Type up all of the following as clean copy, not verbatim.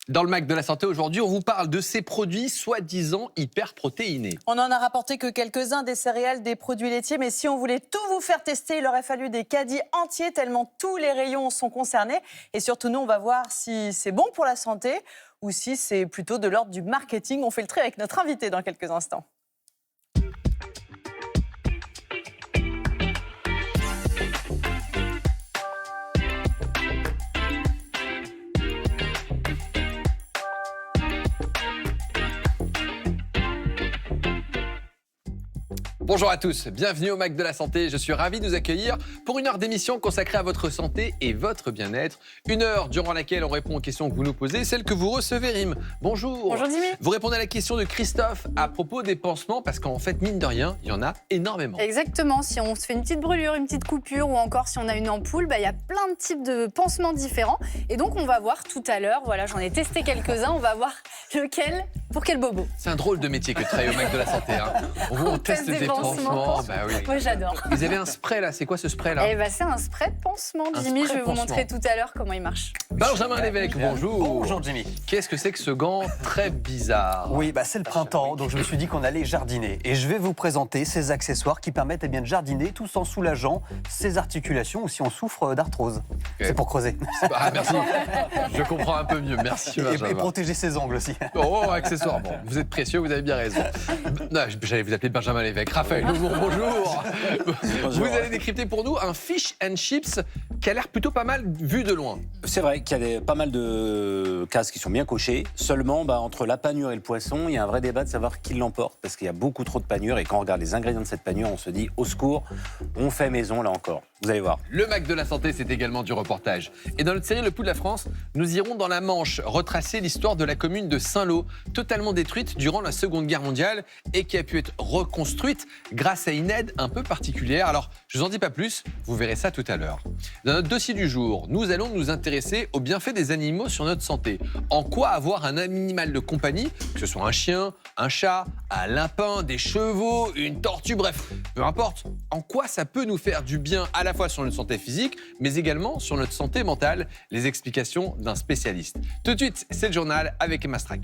Dans le Mac de la Santé aujourd'hui, on vous parle de ces produits soi-disant hyper protéinés. On n'en a rapporté que quelques-uns, des céréales, des produits laitiers, mais si on voulait tout vous faire tester, il aurait fallu des caddies entiers tellement tous les rayons sont concernés. Et surtout, nous, on va voir si c'est bon pour la santé ou si c'est plutôt de l'ordre du marketing. On fait le trait avec notre invité dans quelques instants. Bonjour à tous, bienvenue au Mac de la Santé. Je suis ravi de vous accueillir pour une heure d'émission consacrée à votre santé et votre bien-être. Une heure durant laquelle on répond aux questions que vous nous posez, celles que vous recevez, Rim. Bonjour. Bonjour Jimmy. Vous répondez à la question de Christophe à propos des pansements, parce qu'en fait, mine de rien, il y en a énormément. Exactement, si on se fait une petite brûlure, une petite coupure ou encore si on a une ampoule, il y a plein de types de pansements différents. Et donc on va voir tout à l'heure, voilà, j'en ai testé quelques-uns, on va voir lequel, pour quel bobo. C'est un drôle de métier que de travailler au Mac de la Santé. Hein. On teste des pansements. Bah oui. Moi j'adore. Vous avez un spray là, c'est quoi ce spray là? C'est un spray pansement, Jimmy, je vais vous montrer tout à l'heure comment il marche. Benjamin Lévesque, bonjour. Bonjour Jimmy. Qu'est-ce que c'est que ce gant très bizarre? Oui, c'est le printemps, donc je me suis dit qu'on allait jardiner. Et je vais vous présenter ces accessoires qui permettent de jardiner tout en soulageant ses articulations ou si on souffre d'arthrose. Okay. C'est pour creuser. Ah, merci, je comprends un peu mieux, merci Benjamin. Et protéger ses ongles aussi. Oh, accessoires, bon, vous êtes précieux, vous avez bien raison. Non, j'allais vous appeler Benjamin Lévesque. Raphaël, bonjour. Vous allez décrypter pour nous un fish and chips qui a l'air plutôt pas mal vu de loin. C'est vrai qu'il y a pas mal de cases qui sont bien cochées. Seulement, entre la panure et le poisson, il y a un vrai débat de savoir qui l'emporte. Parce qu'il y a beaucoup trop de panure. Et quand on regarde les ingrédients de cette panure, on se dit, au secours, on fait maison là encore. Vous allez voir. Le Mac de la Santé, c'est également du reportage. Et dans notre série Le Pouls de la France, nous irons dans la Manche retracer l'histoire de la commune de Saint-Lô, totalement détruite durant la Seconde Guerre mondiale et qui a pu être reconstruite grâce à une aide un peu particulière. Alors, je vous en dis pas plus, vous verrez ça tout à l'heure. Dans notre dossier du jour, nous allons nous intéresser aux bienfaits des animaux sur notre santé. En quoi avoir un animal de compagnie, que ce soit un chien, un chat, un lapin, des chevaux, une tortue, bref, peu importe, en quoi ça peut nous faire du bien à la fois sur notre santé physique, mais également sur notre santé mentale. Les explications d'un spécialiste. Tout de suite, c'est le journal avec Emma Strack.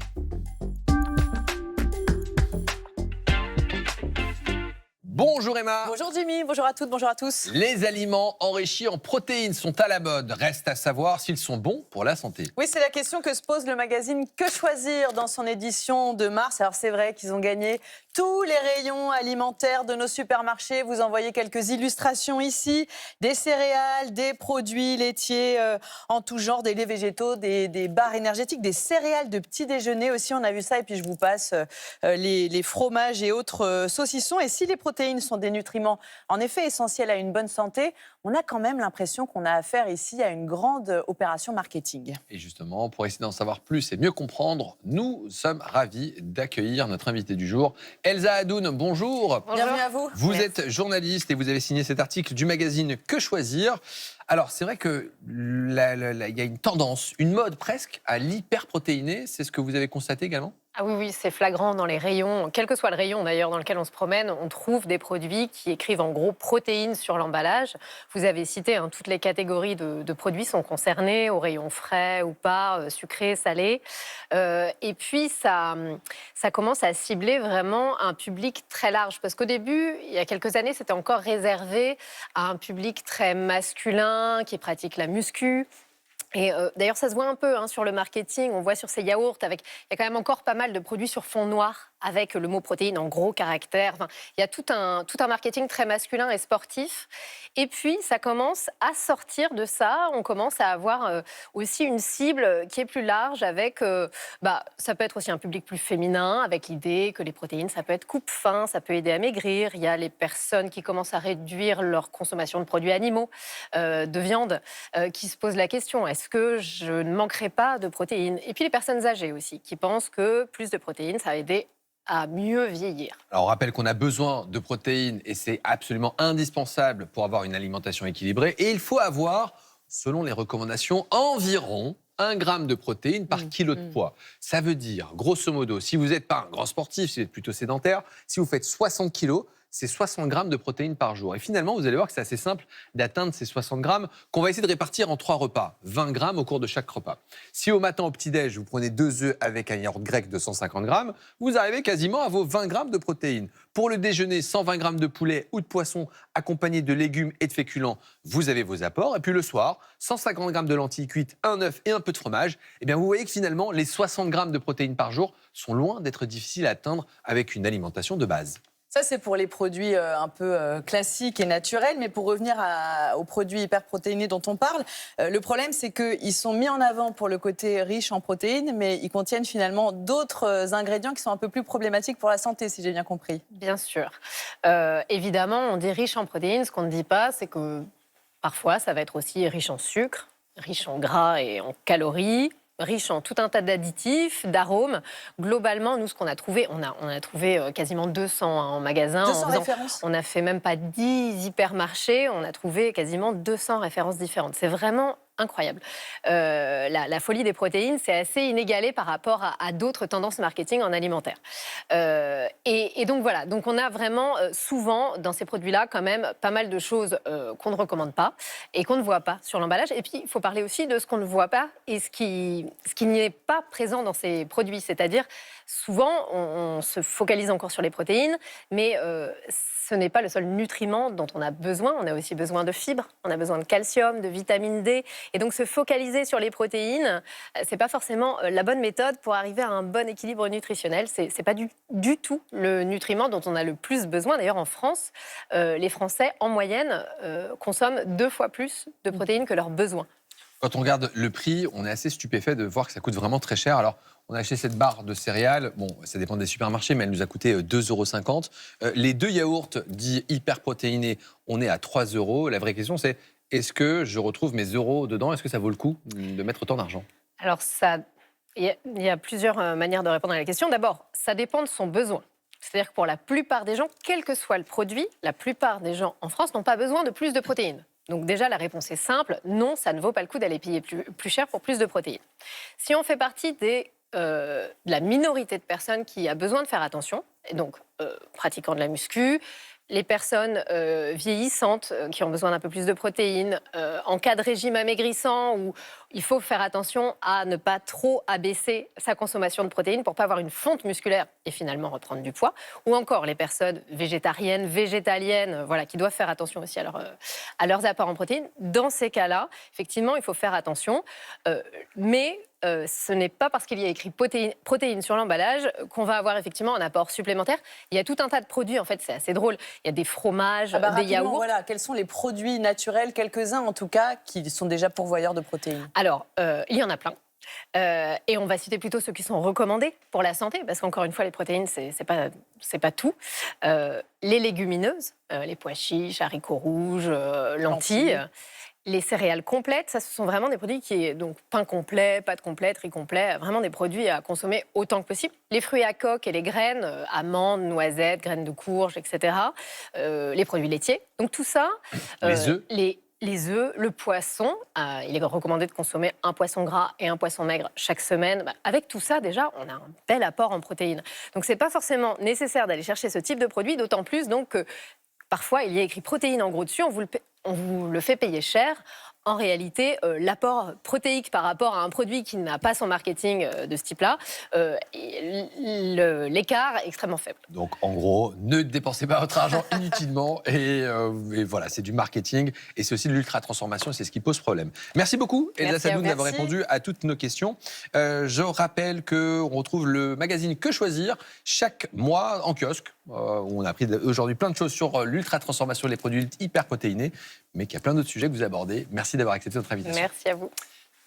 Bonjour Emma. Bonjour Jimmy, bonjour à toutes, bonjour à tous. Les aliments enrichis en protéines sont à la mode. Reste à savoir s'ils sont bons pour la santé. Oui, c'est la question que se pose le magazine Que choisir dans son édition de mars. Alors c'est vrai qu'ils ont gagné tous les rayons alimentaires de nos supermarchés. Vous en voyez quelques illustrations ici. Des céréales, des produits laitiers en tout genre, des laits végétaux, des barres énergétiques, des céréales de petit déjeuner aussi. On a vu ça et puis je vous passe les fromages et autres saucissons. Et si les protéines sont des nutriments en effet essentiels à une bonne santé, on a quand même l'impression qu'on a affaire ici à une grande opération marketing. Et justement, pour essayer d'en savoir plus et mieux comprendre, nous sommes ravis d'accueillir notre invitée du jour, Elsa Hadoun. Bonjour. Bienvenue à vous. Vous êtes journaliste et vous avez signé cet article du magazine Que choisir. Alors, c'est vrai qu'il y a une tendance, une mode presque, à l'hyperprotéiné. C'est ce que vous avez constaté également ? Ah oui, c'est flagrant dans les rayons. Quel que soit le rayon d'ailleurs dans lequel on se promène, on trouve des produits qui écrivent en gros protéines sur l'emballage. Vous avez cité, toutes les catégories de produits sont concernées, au rayon frais ou pas, sucré, salé. Et puis ça commence à cibler vraiment un public très large. Parce qu'au début, il y a quelques années, c'était encore réservé à un public très masculin qui pratique la muscu. Et d'ailleurs, ça se voit un peu sur le marketing. On voit sur ces yaourts, il y a quand même encore pas mal de produits sur fond noir avec le mot protéines en gros caractères. Enfin, il y a tout un marketing très masculin et sportif. Et puis, ça commence à sortir de ça. On commence à avoir aussi une cible qui est plus large avec... ça peut être aussi un public plus féminin, avec l'idée que les protéines, ça peut être coupe-faim, ça peut aider à maigrir. Il y a les personnes qui commencent à réduire leur consommation de produits animaux, de viande, qui se posent la question, est-ce que je ne manquerai pas de protéines? Et puis les personnes âgées aussi, qui pensent que plus de protéines, ça va aider à mieux vieillir. Alors on rappelle qu'on a besoin de protéines et c'est absolument indispensable pour avoir une alimentation équilibrée. Et il faut avoir, selon les recommandations, environ 1 gramme de protéines par kilo de poids. Ça veut dire, grosso modo, si vous n'êtes pas un grand sportif, si vous êtes plutôt sédentaire, si vous faites 60 kilos, c'est 60 grammes de protéines par jour. Et finalement, vous allez voir que c'est assez simple d'atteindre ces 60 grammes qu'on va essayer de répartir en 3 repas, 20 grammes au cours de chaque repas. Si au matin, au petit-déj, vous prenez 2 œufs avec un yaourt grec de 150 grammes, vous arrivez quasiment à vos 20 grammes de protéines. Pour le déjeuner, 120 grammes de poulet ou de poisson accompagnés de légumes et de féculents, vous avez vos apports. Et puis le soir, 150 grammes de lentilles cuites, un œuf et un peu de fromage. Eh bien, vous voyez que finalement, les 60 grammes de protéines par jour sont loin d'être difficiles à atteindre avec une alimentation de base. Ça, c'est pour les produits un peu classiques et naturels. Mais pour revenir aux produits hyperprotéinés dont on parle, le problème, c'est qu'ils sont mis en avant pour le côté riche en protéines, mais ils contiennent finalement d'autres ingrédients qui sont un peu plus problématiques pour la santé, si j'ai bien compris. Bien sûr. Évidemment, on dit riche en protéines. Ce qu'on ne dit pas, c'est que parfois, ça va être aussi riche en sucre, riche en gras et en calories, riche en tout un tas d'additifs, d'arômes. Globalement, nous, ce qu'on a trouvé, on a trouvé quasiment 200 en magasin. 200 références. On a fait même pas 10 hypermarchés, on a trouvé quasiment 200 références différentes. C'est vraiment incroyable. La folie des protéines, c'est assez inégalé par rapport à d'autres tendances marketing en alimentaire. Et donc voilà, donc on a vraiment souvent dans ces produits-là quand même pas mal de choses qu'on ne recommande pas et qu'on ne voit pas sur l'emballage. Et puis il faut parler aussi de ce qu'on ne voit pas et ce qui n'est pas présent dans ces produits. C'est-à-dire souvent on se focalise encore sur les protéines, mais ce n'est pas le seul nutriment dont on a besoin. On a aussi besoin de fibres, on a besoin de calcium, de vitamine D. Et donc, se focaliser sur les protéines, ce n'est pas forcément la bonne méthode pour arriver à un bon équilibre nutritionnel. Ce n'est pas du tout le nutriment dont on a le plus besoin. D'ailleurs, en France, les Français, en moyenne, consomment 2 fois plus de protéines que leurs besoins. Quand on regarde le prix, on est assez stupéfait de voir que ça coûte vraiment très cher. Alors, on a acheté cette barre de céréales. Bon, ça dépend des supermarchés, mais elle nous a coûté 2,50 €. Les 2 yaourts dits hyper protéinés, on est à 3 €. La vraie question, c'est est-ce que je retrouve mes euros dedans? Est-ce que ça vaut le coup de mettre autant d'argent? Alors, il y a plusieurs manières de répondre à la question. D'abord, ça dépend de son besoin. C'est-à-dire que pour la plupart des gens, quel que soit le produit, la plupart des gens en France n'ont pas besoin de plus de protéines. Donc déjà, la réponse est simple. Non, ça ne vaut pas le coup d'aller payer plus cher pour plus de protéines. Si on fait partie de la minorité de personnes qui a besoin de faire attention, et donc pratiquant de la muscu, les personnes vieillissantes qui ont besoin d'un peu plus de protéines, en cas de régime amaigrissant où il faut faire attention à ne pas trop abaisser sa consommation de protéines pour ne pas avoir une fonte musculaire et finalement reprendre du poids, ou encore les personnes végétariennes, végétaliennes, voilà, qui doivent faire attention aussi à leurs apports en protéines. Dans ces cas-là, effectivement, il faut faire attention, mais ce n'est pas parce qu'il y a écrit protéines sur l'emballage qu'on va avoir effectivement un apport supplémentaire. Il y a tout un tas de produits, en fait, c'est assez drôle. Il y a des fromages, des yaourts. Voilà, quels sont les produits naturels, quelques-uns en tout cas, qui sont déjà pourvoyeurs de protéines? Alors, il y en a plein. Et on va citer plutôt ceux qui sont recommandés pour la santé, parce qu'encore une fois, les protéines, c'est pas tout. Les légumineuses, les pois chiches, haricots rouges, lentilles. Les céréales complètes, ça, ce sont vraiment des produits donc pain complet, pâte complète, riz complet, vraiment des produits à consommer autant que possible. Les fruits à coque et les graines, amandes, noisettes, graines de courge, etc. Les produits laitiers. Donc tout ça. Les œufs. Les œufs, le poisson. Il est recommandé de consommer un poisson gras et un poisson maigre chaque semaine. Avec tout ça, déjà, on a un bel apport en protéines. Donc c'est pas forcément nécessaire d'aller chercher ce type de produit, d'autant plus donc que parfois il y a écrit protéines en gros dessus, on vous le fait payer cher. En réalité, l'apport protéique par rapport à un produit qui n'a pas son marketing de ce type-là, l'écart est extrêmement faible. Donc, en gros, ne dépensez pas votre argent inutilement. Et voilà, c'est du marketing. Et c'est aussi de l'ultra-transformation. Et c'est ce qui pose problème. Merci beaucoup, Elsa Sadou, d'avoir répondu à toutes nos questions. Je rappelle qu'on retrouve le magazine Que Choisir chaque mois en kiosque. Où on a appris aujourd'hui plein de choses sur l'ultra-transformation, les produits hyper protéinés. Mais qu'il y a plein d'autres sujets que vous abordez. Merci d'avoir accepté notre invitation. Merci à vous.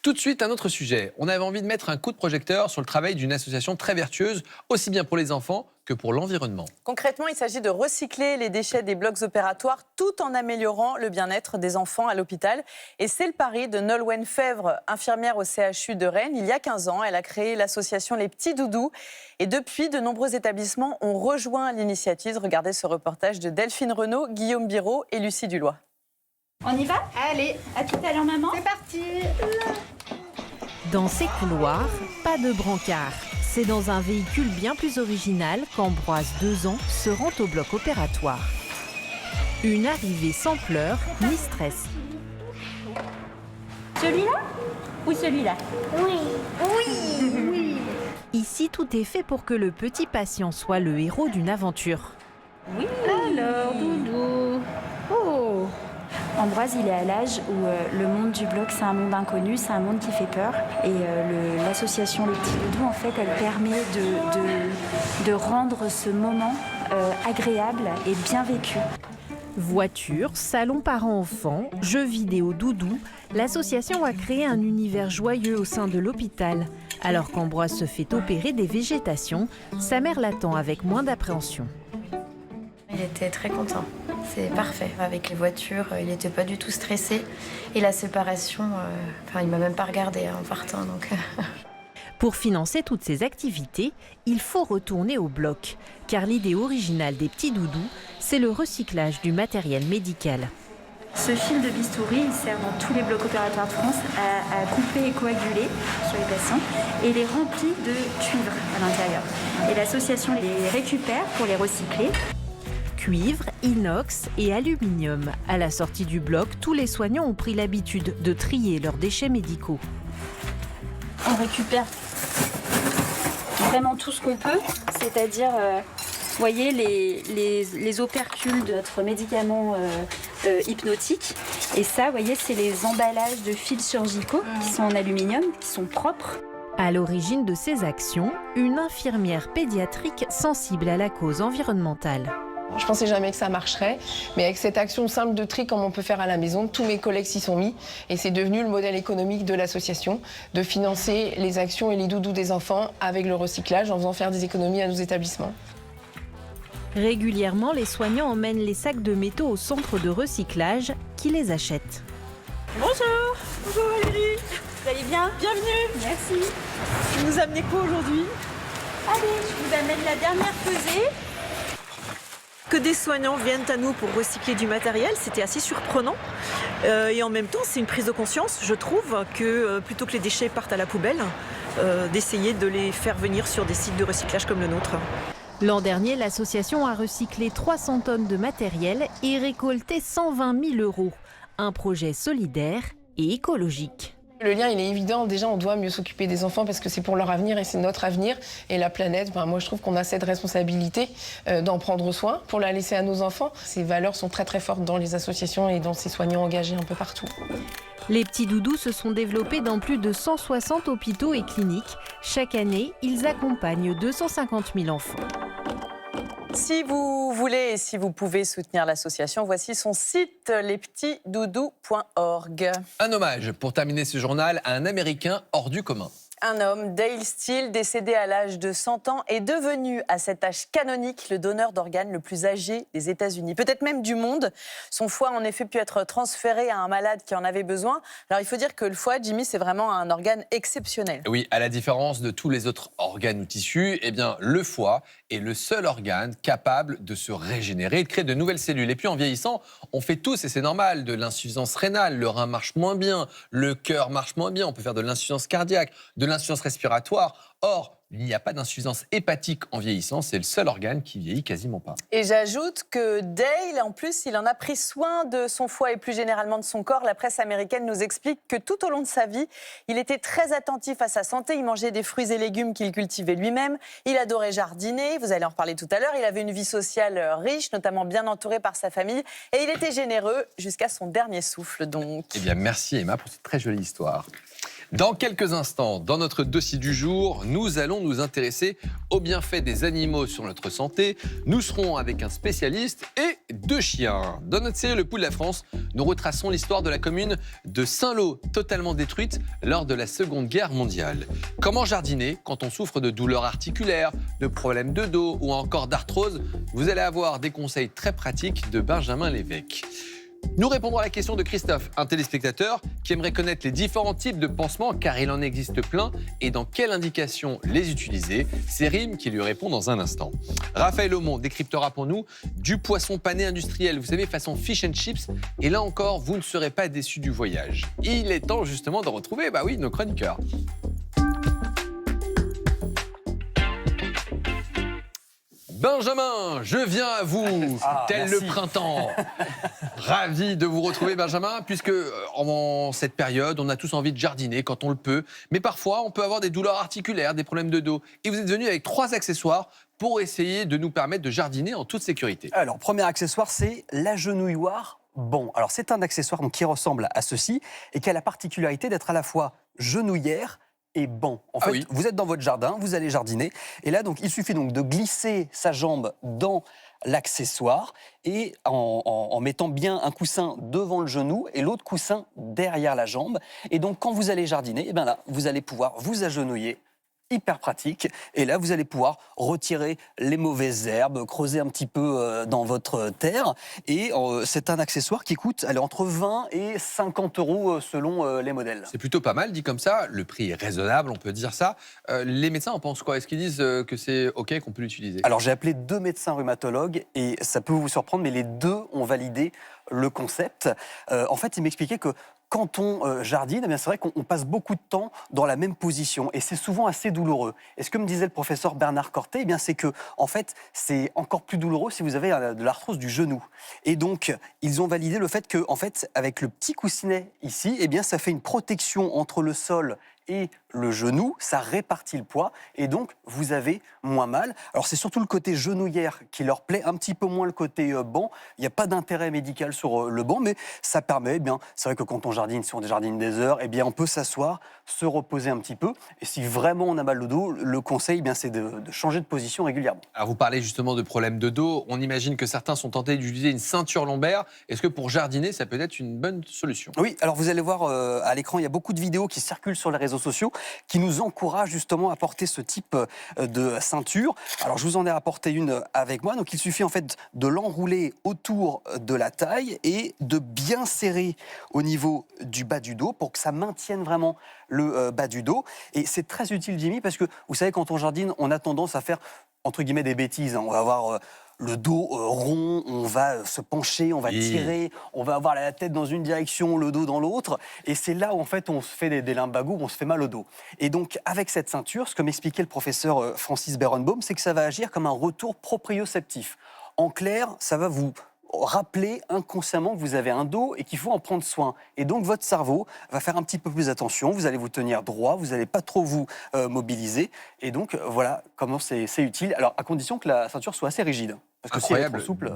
Tout de suite, un autre sujet. On avait envie de mettre un coup de projecteur sur le travail d'une association très vertueuse, aussi bien pour les enfants que pour l'environnement. Concrètement, il s'agit de recycler les déchets des blocs opératoires tout en améliorant le bien-être des enfants à l'hôpital. Et c'est le pari de Nolwenn Fèvre, infirmière au CHU de Rennes. Il y a 15 ans, elle a créé l'association Les Petits Doudous. Et depuis, de nombreux établissements ont rejoint l'initiative. Regardez ce reportage de Delphine Renaud, Guillaume Biraud et Lucie Dulois. On y va? Allez, à tout à l'heure maman. C'est parti. Dans ces couloirs, pas de brancard. C'est dans un véhicule bien plus original qu'Ambroise, 2 ans, se rend au bloc opératoire. Une arrivée sans pleurs ni stress. Celui-là ou celui-là? Oui. Ici, tout est fait pour que le petit patient soit le héros d'une aventure. Oui. Alors, Doudou. Oh. Ambroise, il est à l'âge où le monde du bloc, c'est un monde inconnu, c'est un monde qui fait peur. Et l'association Le Petit Doudou, en fait, elle permet de rendre ce moment agréable et bien vécu. Voiture, salon parents-enfants, jeux vidéo doudou, l'association a créé un univers joyeux au sein de l'hôpital. Alors qu'Ambroise se fait opérer des végétations, sa mère l'attend avec moins d'appréhension. Il était très content, c'est parfait. Avec les voitures, il n'était pas du tout stressé. Et la séparation, il m'a même pas regardé en partant. Donc... Pour financer toutes ces activités, il faut retourner au bloc. Car l'idée originale des petits doudous, c'est le recyclage du matériel médical. Ce fil de bistouri, il sert dans tous les blocs opératoires de France à couper et coaguler sur les patients. Et il est rempli de cuivre à l'intérieur. Et l'association les récupère pour les recycler. Cuivre, inox et aluminium. À la sortie du bloc, tous les soignants ont pris l'habitude de trier leurs déchets médicaux. On récupère vraiment tout ce qu'on peut, c'est-à-dire, vous voyez, les opercules de notre médicament hypnotique. Et ça, vous voyez, c'est les emballages de fils chirurgicaux qui sont en aluminium, qui sont propres. À l'origine de ces actions, une infirmière pédiatrique sensible à la cause environnementale. Je pensais jamais que ça marcherait, mais avec cette action simple de tri comme on peut faire à la maison, tous mes collègues s'y sont mis et c'est devenu le modèle économique de l'association, de financer les actions et les doudous des enfants avec le recyclage en faisant faire des économies à nos établissements. Régulièrement, les soignants emmènent les sacs de métaux au centre de recyclage qui les achètent. Bonjour. Bonjour Valérie. Vous allez bien? Bienvenue. Merci. Vous nous amenez quoi aujourd'hui? Allez, je vous amène la dernière pesée. Que des soignants viennent à nous pour recycler du matériel, c'était assez surprenant. Et en même temps, c'est une prise de conscience, je trouve, que plutôt que les déchets partent à la poubelle, d'essayer de les faire venir sur des sites de recyclage comme le nôtre. L'an dernier, l'association a recyclé 300 tonnes de matériel et récolté 120 000 €. Un projet solidaire et écologique. Le lien, il est évident. Déjà, on doit mieux s'occuper des enfants parce que c'est pour leur avenir et c'est notre avenir. Et la planète, moi, je trouve qu'on a cette responsabilité d'en prendre soin pour la laisser à nos enfants. Ces valeurs sont très, très fortes dans les associations et dans ces soignants engagés un peu partout. Les petits doudous se sont développés dans plus de 160 hôpitaux et cliniques. Chaque année, ils accompagnent 250 000 enfants. Si vous voulez et si vous pouvez soutenir l'association, voici son site lespetitsdoudous.org. Un hommage, pour terminer ce journal, à un Américain hors du commun. Un homme, Dale Steele, décédé à l'âge de 100 ans, est devenu, à cet âge canonique, le donneur d'organes le plus âgé des États-Unis, peut-être même du monde. Son foie a en effet pu être transféré à un malade qui en avait besoin. Alors il faut dire que le foie, Jimmy, c'est vraiment un organe exceptionnel. Oui, à la différence de tous les autres organes ou tissus, eh bien, le foie est le seul organe capable de se régénérer et de créer de nouvelles cellules. Et puis en vieillissant, on fait tous, et c'est normal, de l'insuffisance rénale, le rein marche moins bien, le cœur marche moins bien, on peut faire de l'insuffisance cardiaque, de l'insuffisance respiratoire. Or, il n'y a pas d'insuffisance hépatique en vieillissant, c'est le seul organe qui vieillit quasiment pas. Et j'ajoute que Dale, en plus, il en a pris soin de son foie et plus généralement de son corps. La presse américaine nous explique que tout au long de sa vie, il était très attentif à sa santé. Il mangeait des fruits et légumes qu'il cultivait lui-même. Il adorait jardiner, vous allez en reparler tout à l'heure. Il avait une vie sociale riche, notamment bien entouré par sa famille. Et il était généreux jusqu'à son dernier souffle, donc. Eh bien, merci Emma pour cette très jolie histoire. Dans quelques instants, dans notre dossier du jour, nous allons nous intéresser aux bienfaits des animaux sur notre santé. Nous serons avec un spécialiste et 2 chiens. Dans notre série Le Pouls de la France, nous retraçons l'histoire de la commune de Saint-Lô, totalement détruite lors de la Seconde Guerre mondiale. Comment jardiner quand on souffre de douleurs articulaires, de problèmes de dos ou encore d'arthrose? Vous allez avoir des conseils très pratiques de Benjamin Lévesque. Nous répondrons à la question de Christophe, un téléspectateur qui aimerait connaître les différents types de pansements, car il en existe plein, et dans quelle indication les utiliser. C'est Rim qui lui répond dans un instant. Raphaël Aumont décryptera pour nous du poisson pané industriel, vous savez, façon fish and chips. Et là encore, vous ne serez pas déçus du voyage. Il est temps justement de retrouver, nos chroniqueurs. Benjamin, je viens à vous, tel le merci. printemps. Ravi de vous retrouver, Benjamin, puisque en cette période, on a tous envie de jardiner quand on le peut. Mais parfois, on peut avoir des douleurs articulaires, des problèmes de dos. Et vous êtes venu avec 3 accessoires pour essayer de nous permettre de jardiner en toute sécurité. Alors, premier accessoire, c'est l'agenouilloir bon. Alors, c'est un accessoire donc, qui ressemble à ceci et qui a la particularité d'être à la fois genouillère et banc. En fait, oui. vous êtes dans votre jardin, vous allez jardiner, et là, donc, il suffit donc de glisser sa jambe dans l'accessoire et en mettant bien un coussin devant le genou et l'autre coussin derrière la jambe. Et donc, quand vous allez jardiner, eh bien là, vous allez pouvoir vous agenouiller. Hyper pratique. Et là, vous allez pouvoir retirer les mauvaises herbes, creuser un petit peu dans votre terre. Et c'est un accessoire qui coûte entre 20 et 50 euros selon les modèles. C'est plutôt pas mal, dit comme ça. Le prix est raisonnable, on peut dire ça. Les médecins en pensent quoi? Est-ce qu'ils disent que c'est OK, qu'on peut l'utiliser? Alors, j'ai appelé 2 médecins rhumatologues et ça peut vous surprendre, mais les 2 ont validé le concept. En fait, ils m'expliquaient que quand on jardine, eh bien, c'est vrai qu'on passe beaucoup de temps dans la même position et c'est souvent assez douloureux. Et ce que me disait le professeur Bernard Cortet, eh bien, c'est que en fait, c'est encore plus douloureux si vous avez de l'arthrose du genou. Et donc, ils ont validé le fait que, en fait, avec le petit coussinet ici, eh bien, ça fait une protection entre le sol et le genou, ça répartit le poids et donc vous avez moins mal. Alors c'est surtout le côté genouillère qui leur plaît, un petit peu moins le côté banc. Il n'y a pas d'intérêt médical sur le banc, mais ça permet, eh bien, c'est vrai que quand on jardine, si on jardine des heures, eh bien, on peut s'asseoir, se reposer un petit peu. Et si vraiment on a mal au dos, le conseil, eh bien, c'est de changer de position régulièrement. Alors vous parlez justement de problèmes de dos. On imagine que certains sont tentés d'utiliser une ceinture lombaire. Est-ce que pour jardiner, ça peut être une bonne solution? Oui, alors vous allez voir à l'écran, il y a beaucoup de vidéos qui circulent sur les réseaux sociaux qui nous encouragent justement à porter ce type de ceinture. Alors je vous en ai apporté une avec moi. Donc il suffit en fait de l'enrouler autour de la taille et de bien serrer au niveau du bas du dos pour que ça maintienne vraiment le bas du dos. Et c'est très utile, Jimmy, parce que vous savez, quand on jardine, on a tendance à faire entre guillemets des bêtises. On va avoir le dos rond, on va se pencher, on va tirer, on va avoir la tête dans une direction, le dos dans l'autre. Et c'est là où en fait on se fait des limbagous, on se fait mal au dos. Et donc avec cette ceinture, ce que m'expliquait le professeur Francis Berenbaum, c'est que ça va agir comme un retour proprioceptif. En clair, ça va vous rappeler inconsciemment que vous avez un dos et qu'il faut en prendre soin. Et donc votre cerveau va faire un petit peu plus attention, vous allez vous tenir droit, vous n'allez pas trop vous mobiliser. Et donc voilà comment c'est utile. Alors à condition que la ceinture soit assez rigide. Parce que incroyable, si elle est trop souple...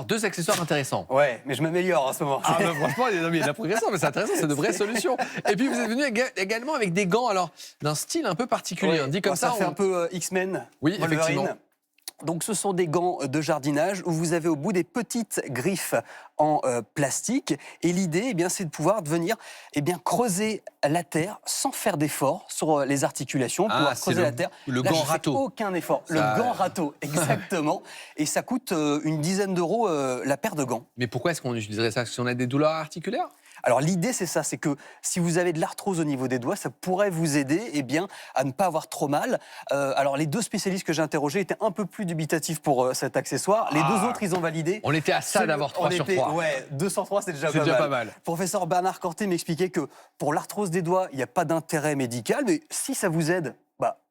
2 accessoires intéressants. Ouais, mais je m'améliore en ce moment. Ah bah, franchement, il y a de la progression, mais c'est intéressant, c'est de vraies solutions. Et puis vous êtes venu également avec des gants, alors d'un style un peu particulier. Ouais, On dit comme ça fait un peu X-Men. Oui, Wolverine. effectivement. Donc ce sont des gants de jardinage où vous avez au bout des petites griffes en plastique. Et l'idée, eh bien, c'est de pouvoir venir creuser la terre sans faire d'effort sur les articulations. Pouvoir creuser la terre. Le Là, gant je fais râteau. aucun effort. Ça... Le gant râteau, exactement. Et ça coûte une dizaine d'euros la paire de gants. Mais pourquoi est-ce qu'on utiliserait ça? Parce qu'on a des douleurs articulaires? Alors l'idée c'est ça, c'est que si vous avez de l'arthrose au niveau des doigts, ça pourrait vous aider à ne pas avoir trop mal. Alors les 2 spécialistes que j'ai interrogés étaient un peu plus dubitatifs pour cet accessoire. Les 2 autres, ils ont validé. On était à ça d'avoir 3 sur 3. Ouais, 2 sur 3, c'est déjà pas mal. Professeur Bernard Cortet m'expliquait que pour l'arthrose des doigts, il n'y a pas d'intérêt médical, mais si ça vous aide,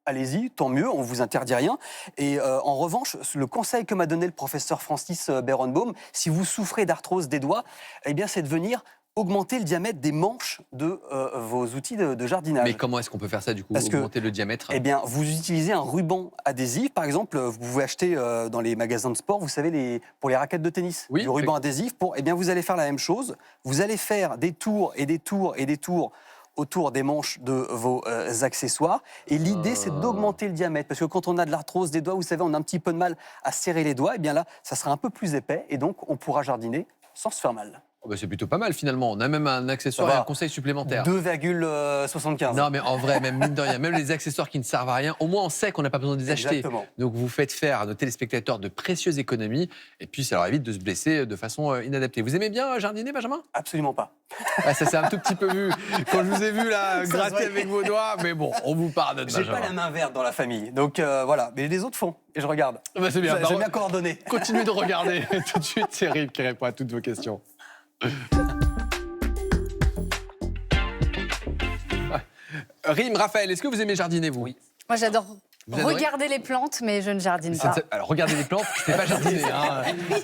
allez-y, tant mieux, on ne vous interdit rien. Et en revanche, le conseil que m'a donné le professeur Francis Berenbaum, si vous souffrez d'arthrose des doigts, eh bien c'est de venir augmenter le diamètre des manches de vos outils de jardinage. Mais comment est-ce qu'on peut faire ça, du coup, Parce augmenter le diamètre? Eh bien, vous utilisez un ruban adhésif. Par exemple, vous pouvez acheter dans les magasins de sport, vous savez, pour les raquettes de tennis, du ruban adhésif. Eh bien, vous allez faire la même chose. Vous allez faire des tours et des tours et des tours autour des manches de vos accessoires. Et l'idée, c'est d'augmenter le diamètre. Parce que quand on a de l'arthrose des doigts, vous savez, on a un petit peu de mal à serrer les doigts. Eh bien là, ça sera un peu plus épais. Et donc, on pourra jardiner sans se faire mal. Oh bah c'est plutôt pas mal finalement. On a même un accessoire et un conseil supplémentaire. 2,75. Non mais en vrai, même mine de rien, même les accessoires qui ne servent à rien, au moins on sait qu'on n'a pas besoin de les acheter. Exactement. Donc vous faites faire à nos téléspectateurs de précieuses économies et puis ça leur évite de se blesser de façon inadaptée. Vous aimez bien jardiner, Benjamin? Absolument pas. Ah, ça s'est un tout petit peu vu quand je vous ai vu là gratter avec vos doigts, mais bon, on vous pardonne. J'ai pas la main verte dans la famille, donc voilà. Mais les autres font et je regarde. Bah, c'est bien. J'aime bien coordonner. Continuez de regarder. Tout de suite, c'est Rip qui répond à toutes vos questions. Rim, Raphaël, est-ce que vous aimez jardiner, vous? Moi, j'adore Vous adorez Regardez les plantes, mais je ne jardine pas. Alors, regardez les plantes, c'est pas jardiner. Hein.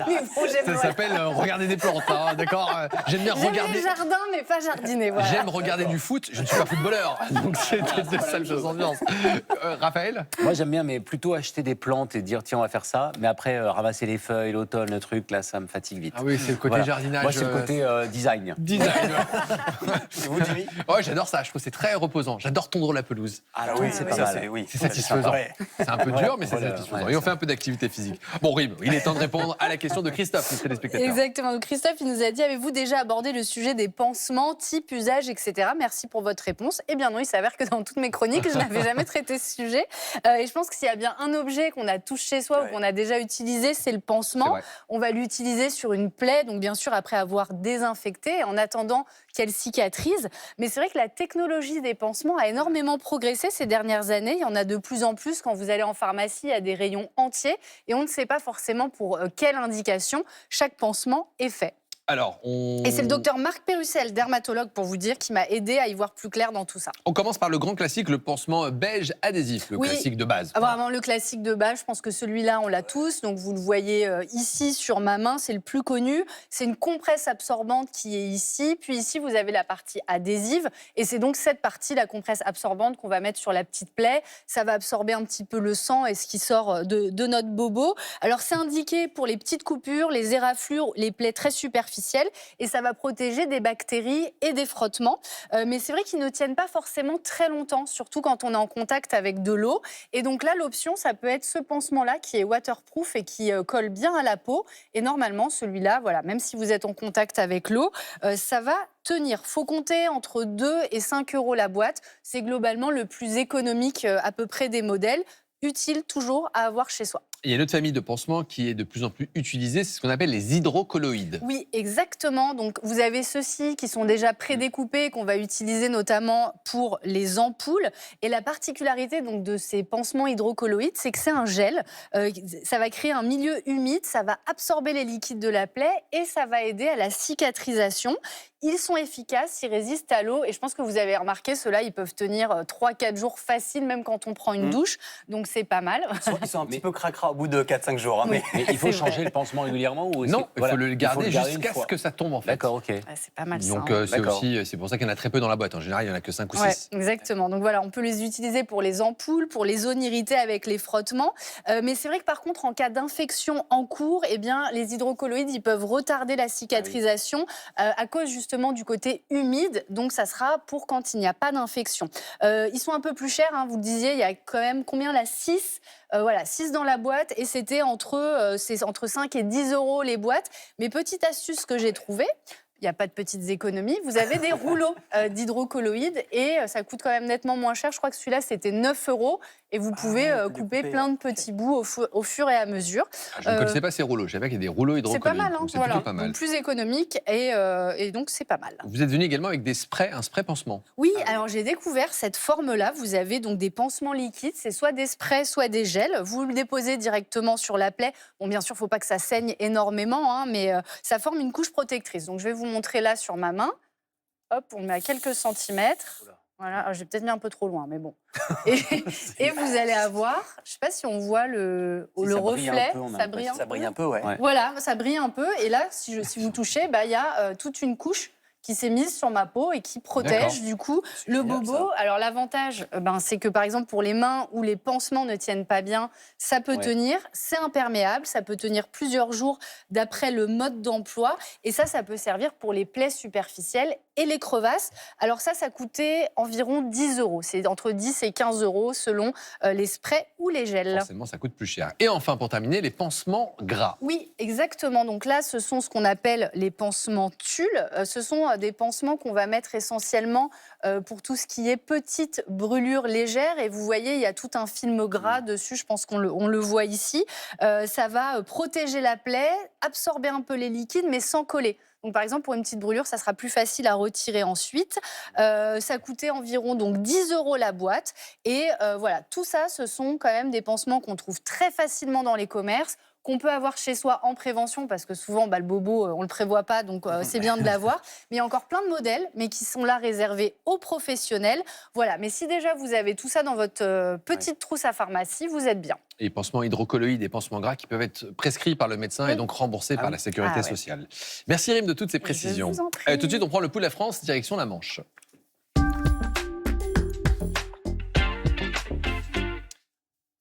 Mais bon, Ça s'appelle regarder des plantes, hein, d'accord. J'aime bien J'aime regarder. les jardins, mais pas jardiner. Voilà. J'aime regarder du foot, je ne suis pas footballeur. Donc c'est ça le chose ambiance. Raphaël? Moi, j'aime bien, mais plutôt acheter des plantes et dire, tiens, on va faire ça. Mais après, ramasser les feuilles, l'automne, le truc, là, ça me fatigue vite. Ah oui, c'est le côté Voilà. jardinage. Moi, c'est le côté design. Design. Et vous, Jimmy? Ouais, j'adore ça, je trouve que c'est très reposant. J'adore tondre la pelouse. Alors oui, c'est pas ça, mal. C'est satisfaisant. Ouais. C'est un peu dur, mais c'est Voilà, satisfaisant. ouais, Et on ça. fait un peu d'activité physique. Bon, Rime, il est temps de répondre à la question de Christophe, notre téléspectateur. Exactement. Donc Christophe, il nous a dit, avez-vous déjà abordé le sujet des pansements, type, usage, etc. Merci pour votre réponse. Eh bien non, il s'avère que dans toutes mes chroniques, je n'avais jamais traité ce sujet. Et je pense que s'il y a bien un objet qu'on a tous chez soi ou qu'on a déjà utilisé, c'est le C'est pansement. vrai. On va l'utiliser sur une plaie, donc bien sûr après avoir désinfecté, en attendant qu'elle cicatrise. Mais c'est vrai que la technologie des pansements a énormément progressé ces dernières années. Il y en a de plus en plus. Quand vous allez en pharmacie, il y a des rayons entiers et on ne sait pas forcément pour quelle indication chaque pansement est fait. Alors, Et c'est le docteur Marc Pérussel, dermatologue, pour vous dire, qui m'a aidé à y voir plus clair dans tout ça. on commence par le grand classique, le pansement beige adhésif, le Oui. classique de base. Ah, vraiment, le classique de base, je pense que celui-là, on l'a tous. Donc, vous le voyez ici sur ma main, c'est le plus connu. C'est une compresse absorbante qui est ici. Puis ici, vous avez la partie adhésive. Et c'est donc cette partie, la compresse absorbante, qu'on va mettre sur la petite plaie. Ça va absorber un petit peu le sang et ce qui sort de notre bobo. Alors, c'est indiqué pour les petites coupures, les éraflures, les plaies très superficielles. Et ça va protéger des bactéries et des frottements. Mais c'est vrai qu'ils ne tiennent pas forcément très longtemps, surtout quand on est en contact avec de l'eau. Et donc là, l'option, ça peut être ce pansement-là qui est waterproof et qui colle bien à la peau. Et normalement, celui-là, voilà, même si vous êtes en contact avec l'eau, ça va tenir. Faut compter entre 2 et 5 euros la boîte. C'est globalement le plus économique à peu près des modèles. Utile toujours à avoir chez soi. Il y a une autre famille de pansements qui est de plus en plus utilisée, c'est ce qu'on appelle les hydrocolloïdes. Oui, exactement. Donc, vous avez ceux-ci qui sont déjà prédécoupés, qu'on va utiliser notamment pour les ampoules. Et la particularité donc, de ces pansements hydrocolloïdes, c'est que c'est un gel. Ça va créer un milieu humide, ça va absorber les liquides de la plaie et ça va aider à la cicatrisation. Ils sont efficaces, ils résistent à l'eau. Et je pense que vous avez remarqué, ceux-là, ils peuvent tenir 3-4 jours facile, même quand on prend une douche. Donc, c'est pas mal. Ils sont un petit peu cracra au bout de 4-5 jours. Hein, mais... Mais il faut C'est vrai. changer le pansement régulièrement ou Non, il voilà, faut le garder une jusqu'à ce fois. que ça tombe en fait. D'accord, ok. Ouais, c'est pas mal ça. Donc hein. D'accord. c'est pour ça qu'il y en a très peu dans la boîte. En général, il n'y en a que 5 ou 6. Ouais, exactement. Donc voilà, on peut les utiliser pour les ampoules, pour les zones irritées avec les frottements. Mais c'est vrai que par contre, en cas d'infection en cours, eh bien, les hydrocolloïdes, ils peuvent retarder la cicatrisation à cause justement du côté humide. Donc ça sera pour quand il n'y a pas d'infection. Ils sont un peu plus chers, hein, vous le disiez, il y a quand même combien là 6 voilà, 6 dans la boîte et c'était entre 5 et 10 euros les boîtes. Mais petite astuce que j'ai trouvée, il n'y a pas de petites économies. Vous avez des rouleaux d'hydrocolloïdes et ça coûte quand même nettement moins cher. Je crois que celui-là, c'était 9 euros et vous pouvez couper plein de petits bouts au fur et à mesure. Je ne connaissais pas ces rouleaux. Je savais qu'il y a des rouleaux C'est hydrocolloïdes. pas mal, hein, Donc c'est voilà. plutôt pas mal. Donc plus économique et donc c'est pas mal. Vous êtes venu également avec des sprays, un spray pansement. Oui, alors j'ai découvert cette forme-là. Vous avez donc des pansements liquides, c'est soit des sprays, soit des gels. Vous le déposez directement sur la plaie. Bon, bien sûr, il ne faut pas que ça saigne énormément, hein, mais ça forme une couche protectrice. Donc je vais vous montrer là sur ma main. Hop, on le met à quelques centimètres. Voilà, alors, j'ai peut-être mis un peu trop loin, mais bon. Et vous allez avoir, je ne sais pas si on voit le reflet, ça brille un peu. Ça brille un peu, ouais. Voilà, ça brille un peu. Et là, si vous touchez, il y a toute une couche qui s'est mise sur ma peau et qui protège du coup le bobo. Alors l'avantage, c'est que par exemple pour les mains où les pansements ne tiennent pas bien, ça peut tenir, c'est imperméable, ça peut tenir plusieurs jours d'après le mode d'emploi et ça peut servir pour les plaies superficielles et les crevasses. Alors ça coûtait environ 10 euros. C'est entre 10 et 15 euros selon les sprays ou les gels. Forcément, ça coûte plus cher. Et enfin, pour terminer, les pansements gras. Oui, exactement. Donc là, ce sont ce qu'on appelle les pansements tulle. Ce sont des pansements qu'on va mettre essentiellement pour tout ce qui est petites brûlures légères. Et vous voyez, il y a tout un film gras dessus. Je pense qu'on le voit ici. Ça va protéger la plaie, absorber un peu les liquides, mais sans coller. Donc, par exemple, pour une petite brûlure, ça sera plus facile à retirer ensuite. Ça coûtait environ donc 10 euros la boîte. Et voilà, tout ça, ce sont quand même des pansements qu'on trouve très facilement dans les commerces. qu'on peut avoir chez soi en prévention, parce que souvent, le bobo, on ne le prévoit pas, donc c'est bien de l'avoir. Mais il y a encore plein de modèles, mais qui sont là réservés aux professionnels. Voilà, mais si déjà vous avez tout ça dans votre petite trousse à pharmacie, vous êtes bien. Et pansements hydrocolloïdes et pansements gras qui peuvent être prescrits par le médecin et donc remboursés par la Sécurité sociale. Merci Rim de toutes ces précisions. Je vous en prie. Tout de suite, on prend le pouls de la France, direction la Manche.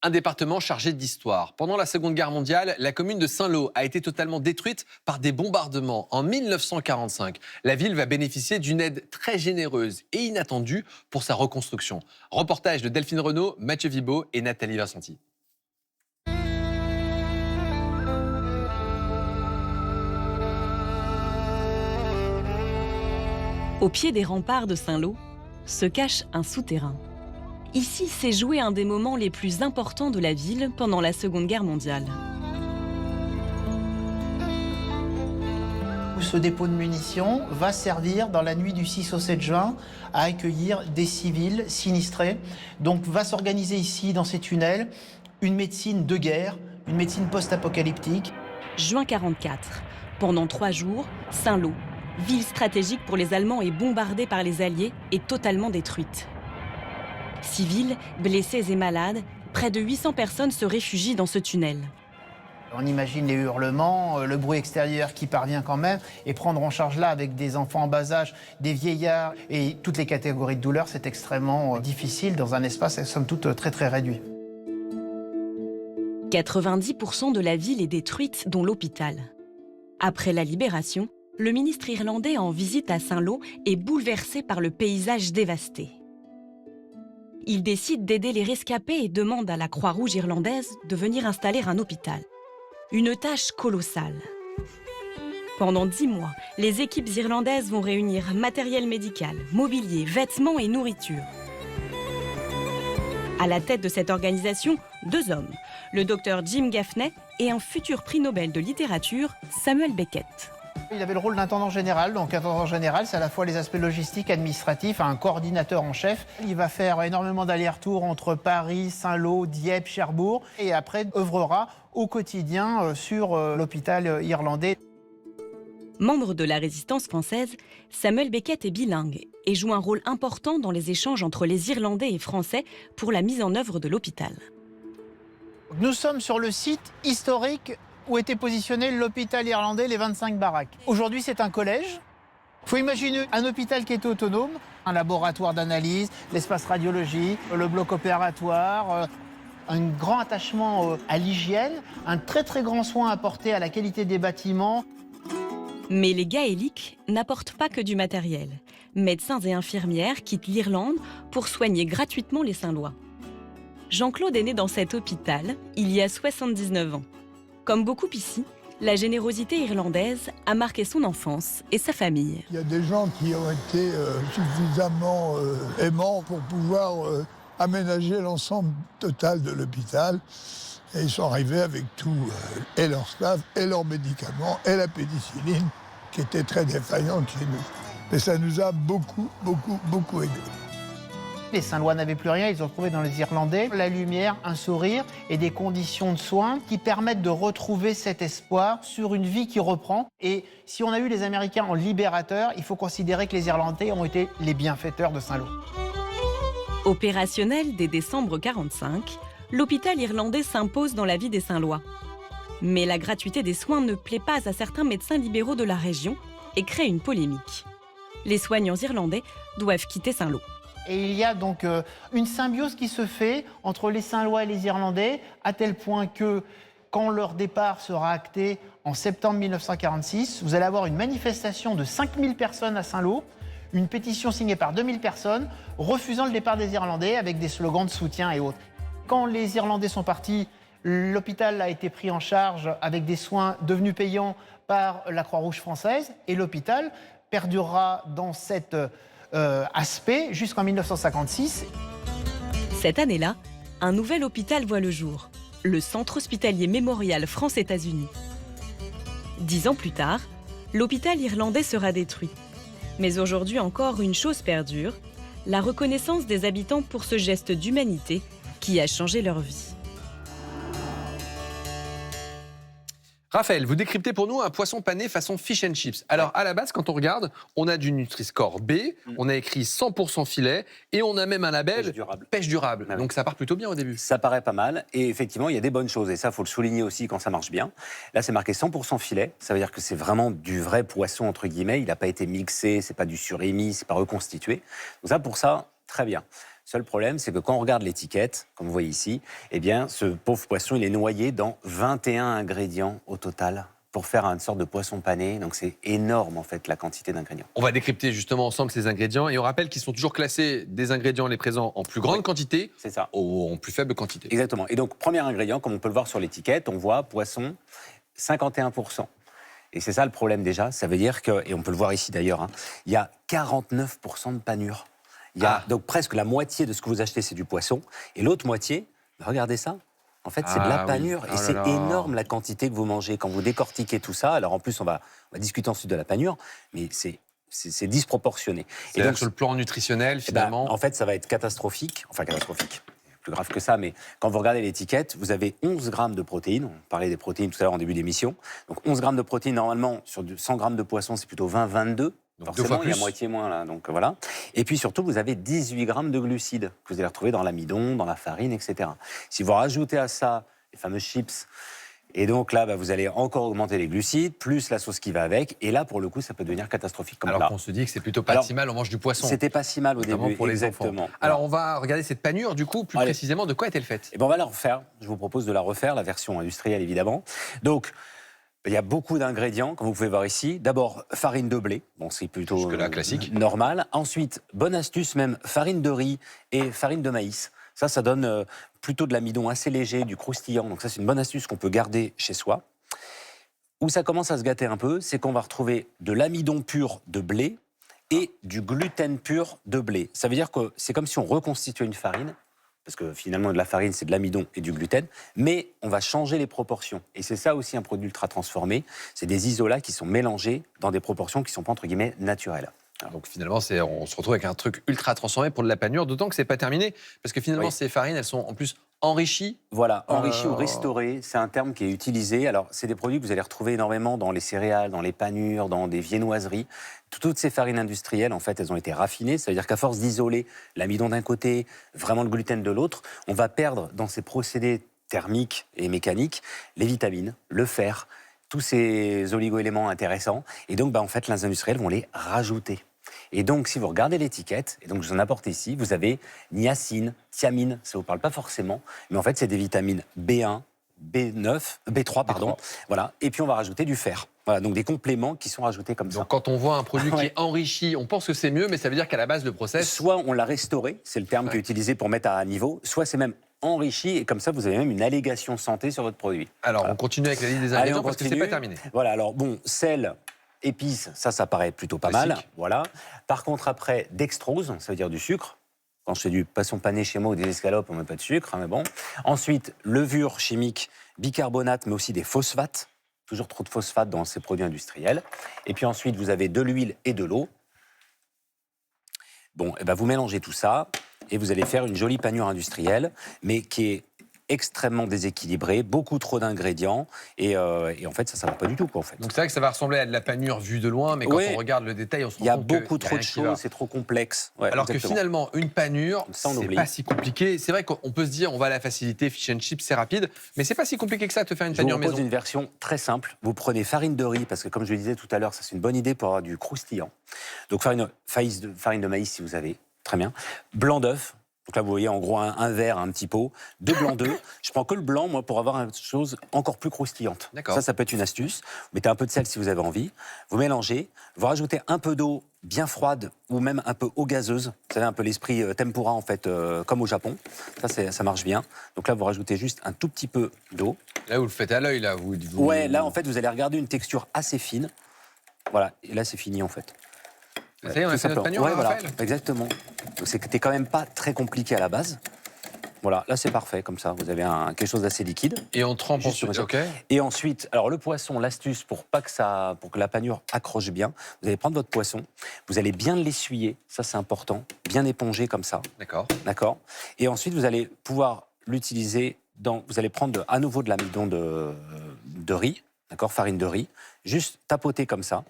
Un département chargé d'histoire. Pendant la Seconde Guerre mondiale, la commune de Saint-Lô a été totalement détruite par des bombardements. En 1945, la ville va bénéficier d'une aide très généreuse et inattendue pour sa reconstruction. Reportage de Delphine Renaud, Mathieu Vibo et Nathalie Vincenti. Au pied des remparts de Saint-Lô se cache un souterrain. Ici s'est joué un des moments les plus importants de la ville pendant la Seconde Guerre mondiale. Ce dépôt de munitions va servir dans la nuit du 6 au 7 juin à accueillir des civils sinistrés. Donc va s'organiser ici, dans ces tunnels, une médecine de guerre, une médecine post-apocalyptique. Juin 1944. Pendant 3 jours, Saint-Lô, ville stratégique pour les Allemands et bombardée par les Alliés, est totalement détruite. Civils, blessés et malades, près de 800 personnes se réfugient dans ce tunnel. On imagine les hurlements, le bruit extérieur qui parvient quand même, et prendre en charge là avec des enfants en bas âge, des vieillards et toutes les catégories de douleurs, c'est extrêmement difficile dans un espace, somme toute, très très réduit. 90% de la ville est détruite, dont l'hôpital. Après la libération, le ministre irlandais en visite à Saint-Lô est bouleversé par le paysage dévasté. Il décide d'aider les rescapés et demande à la Croix-Rouge irlandaise de venir installer un hôpital. Une tâche colossale. Pendant 10 mois, les équipes irlandaises vont réunir matériel médical, mobilier, vêtements et nourriture. À la tête de cette organisation, 2 hommes, le docteur Jim Gaffney et un futur prix Nobel de littérature, Samuel Beckett. Il avait le rôle d'intendant général, donc intendant général, c'est à la fois les aspects logistiques, administratifs, un coordinateur en chef. Il va faire énormément d'allers-retours entre Paris, Saint-Lô, Dieppe, Cherbourg, et après œuvrera au quotidien sur l'hôpital irlandais. Membre de la résistance française, Samuel Beckett est bilingue et joue un rôle important dans les échanges entre les Irlandais et Français pour la mise en œuvre de l'hôpital. Nous sommes sur le site historique où était positionné l'hôpital irlandais, les 25 baraques. Aujourd'hui, c'est un collège. Il faut imaginer un hôpital qui est autonome, un laboratoire d'analyse, l'espace radiologie, le bloc opératoire, un grand attachement à l'hygiène, un très très grand soin apporté à la qualité des bâtiments. Mais les Gaéliques n'apportent pas que du matériel. Médecins et infirmières quittent l'Irlande pour soigner gratuitement les Saint-Lois. Jean-Claude est né dans cet hôpital il y a 79 ans. Comme beaucoup ici, la générosité irlandaise a marqué son enfance et sa famille. Il y a des gens qui ont été suffisamment aimants pour pouvoir aménager l'ensemble total de l'hôpital. Et ils sont arrivés avec tout, et leur staff, et leurs médicaments, et la pénicilline, qui était très défaillante chez nous. Et ça nous a beaucoup aidés. Les Saint-Lois n'avaient plus rien, ils ont trouvé dans les Irlandais la lumière, un sourire et des conditions de soins qui permettent de retrouver cet espoir sur une vie qui reprend. Et si on a eu les Américains en libérateurs, il faut considérer que les Irlandais ont été les bienfaiteurs de Saint-Lô. Opérationnel dès décembre 1945, l'hôpital irlandais s'impose dans la vie des Saint-Lois. Mais la gratuité des soins ne plaît pas à certains médecins libéraux de la région et crée une polémique. Les soignants irlandais doivent quitter Saint-Lô. Et il y a donc une symbiose qui se fait entre les Saint-Lois et les Irlandais, à tel point que, quand leur départ sera acté en septembre 1946, vous allez avoir une manifestation de 5000 personnes à Saint-Lô, une pétition signée par 2000 personnes, refusant le départ des Irlandais avec des slogans de soutien et autres. Quand les Irlandais sont partis, l'hôpital a été pris en charge avec des soins devenus payants par la Croix-Rouge française, et l'hôpital perdurera dans cet aspect jusqu'en 1956. Cette année-là, un nouvel hôpital voit le jour, le Centre hospitalier mémorial France-États-Unis. 10 ans plus tard, l'hôpital irlandais sera détruit. Mais aujourd'hui encore, une chose perdure, la reconnaissance des habitants pour ce geste d'humanité qui a changé leur vie. Raphaël, vous décryptez pour nous un poisson pané façon fish and chips. Alors, à la base, quand on regarde, on a du Nutri-Score B, on a écrit 100% filet, et on a même un label pêche durable. Ah oui. Donc, ça part plutôt bien au début. Ça paraît pas mal, et effectivement, il y a des bonnes choses, et ça, il faut le souligner aussi quand ça marche bien. Là, c'est marqué 100% filet, ça veut dire que c'est vraiment du vrai poisson, entre guillemets, il n'a pas été mixé, c'est pas du surémis, c'est pas reconstitué. Donc ça, pour ça, très bien. Seul problème, c'est que quand on regarde l'étiquette, comme vous voyez ici, eh bien, ce pauvre poisson, il est noyé dans 21 ingrédients au total pour faire une sorte de poisson pané. Donc, c'est énorme, en fait, la quantité d'ingrédients. On va décrypter justement ensemble ces ingrédients, et on rappelle qu'ils sont toujours classés des ingrédients les présents en plus grande quantité, c'est ça, ou en plus faible quantité. Exactement. Et donc, premier ingrédient, comme on peut le voir sur l'étiquette, on voit poisson 51%. Et c'est ça le problème déjà, ça veut dire que, et on peut le voir ici d'ailleurs, hein, il y a 49% de panure. Il y a donc presque la moitié de ce que vous achetez, c'est du poisson. Et l'autre moitié, regardez ça. En fait, c'est de la panure. Oui. Et c'est énorme la quantité que vous mangez. Quand vous décortiquez tout ça, alors en plus, on va discuter ensuite de la panure, mais c'est disproportionné. Et donc, sur le plan nutritionnel, finalement... en fait, ça va être catastrophique. Enfin, catastrophique. Plus grave que ça, mais quand vous regardez l'étiquette, vous avez 11 grammes de protéines. On parlait des protéines tout à l'heure en début d'émission. Donc 11 grammes de protéines, normalement, sur 100 grammes de poisson, c'est plutôt 20-22. Forcément, il y a moitié moins là, donc voilà. Et puis surtout, vous avez 18 grammes de glucides que vous allez retrouver dans l'amidon, dans la farine, etc. Si vous rajoutez à ça les fameux chips, et donc là, vous allez encore augmenter les glucides, plus la sauce qui va avec, et là, pour le coup, ça peut devenir catastrophique comme Alors qu'on se dit que c'est plutôt pas si mal, on mange du poisson. C'était pas si mal au début, pour les exactement. enfants. Alors on va regarder cette panure, du coup, plus précisément, de quoi est-elle faite? On va la refaire, je vous propose de la refaire, la version industrielle évidemment. Donc, il y a beaucoup d'ingrédients, comme vous pouvez voir ici. D'abord, farine de blé. Bon, c'est plutôt classique. Normal. Ensuite, bonne astuce même, farine de riz et farine de maïs. Ça donne plutôt de l'amidon assez léger, du croustillant. Donc ça, c'est une bonne astuce qu'on peut garder chez soi. Où ça commence à se gâter un peu, c'est qu'on va retrouver de l'amidon pur de blé et du gluten pur de blé. Ça veut dire que c'est comme si on reconstituait une farine, parce que finalement, de la farine, c'est de l'amidon et du gluten, mais on va changer les proportions. Et c'est ça aussi un produit ultra transformé, c'est des isolats qui sont mélangés dans des proportions qui ne sont pas, entre guillemets, naturelles. Donc finalement, on se retrouve avec un truc ultra transformé pour de la panure, d'autant que c'est pas terminé, parce que finalement, ces farines, elles sont en plus enrichies. Voilà, enrichies ou restaurées, c'est un terme qui est utilisé. Alors, c'est des produits que vous allez retrouver énormément dans les céréales, dans les panures, dans des viennoiseries. Toutes ces farines industrielles, en fait, elles ont été raffinées. Ça veut dire qu'à force d'isoler l'amidon d'un côté, vraiment le gluten de l'autre, on va perdre dans ces procédés thermiques et mécaniques les vitamines, le fer, tous ces oligo-éléments intéressants. Et donc, en fait, les industriels vont les rajouter. Et donc, si vous regardez l'étiquette, et donc je vous en apporte ici, vous avez niacine, thiamine, ça ne vous parle pas forcément, mais en fait, c'est des vitamines B1, B3, pardon. Voilà. Et puis, on va rajouter du fer. Voilà, donc des compléments qui sont rajoutés comme ça. Donc, quand on voit un produit qui est enrichi, on pense que c'est mieux, mais ça veut dire qu'à la base, le process... Soit on l'a restauré, c'est le terme qui est utilisé pour mettre à niveau, soit c'est même enrichi, et comme ça, vous avez même une allégation santé sur votre produit. Alors, on continue avec la liste des ingrédients parce que c'est pas terminé. Voilà, alors bon, sel, épices, ça paraît plutôt pas mal. Voilà. Par contre, après, dextrose, ça veut dire du sucre. Quand je fais du poisson pané chez moi ou des escalopes, on ne met pas de sucre, mais bon. Ensuite, levure chimique, bicarbonate, mais aussi des phosphates. Toujours trop de phosphate dans ces produits industriels. Et puis ensuite, vous avez de l'huile et de l'eau. Bon, et vous mélangez tout ça et vous allez faire une jolie panure industrielle, mais qui est extrêmement déséquilibré, beaucoup trop d'ingrédients, et en fait, ça ne va pas du tout, quoi, en fait. Donc c'est vrai que ça va ressembler à de la panure vue de loin, mais quand on regarde le détail, on se rend compte qu'il y a beaucoup trop de choses, c'est trop complexe. Ouais, alors que finalement, une panure, c'est pas si compliqué. C'est vrai qu'on peut se dire, on va à la facilité, fish and chips, c'est rapide, mais c'est pas si compliqué que ça, de te faire une panure maison. Je vous propose une version très simple. Vous prenez farine de riz, parce que comme je le disais tout à l'heure, ça c'est une bonne idée pour avoir du croustillant. Donc farine de maïs, si vous avez, très bien. Blanc d'œuf. Donc là, vous voyez en gros un verre, un petit pot, 2 blancs d'œufs. Je prends que le blanc, moi, pour avoir une chose encore plus croustillante. Ça peut être une astuce. Vous mettez un peu de sel si vous avez envie. Vous mélangez. Vous rajoutez un peu d'eau bien froide ou même un peu eau gazeuse. Vous savez, un peu l'esprit tempura, en fait, comme au Japon. Ça marche bien. Donc là, vous rajoutez juste un tout petit peu d'eau. Là, vous le faites à l'œil, là. Ouais, là, en fait, vous allez regarder une texture assez fine. Voilà. Et là, c'est fini, en fait. Ça y est, on a fait notre panure, voilà, exactement. Donc c'était quand même pas très compliqué à la base. Voilà, là c'est parfait comme ça. Vous avez quelque chose d'assez liquide. Et on trempe ensuite. Et ensuite, alors le poisson, l'astuce pour que la panure accroche bien, vous allez prendre votre poisson, vous allez bien l'essuyer, ça c'est important, bien éponger comme ça. D'accord. Et ensuite vous allez pouvoir l'utiliser vous allez prendre à nouveau de l'amidon de riz. d'accord, farine de riz, juste tapoter comme ça.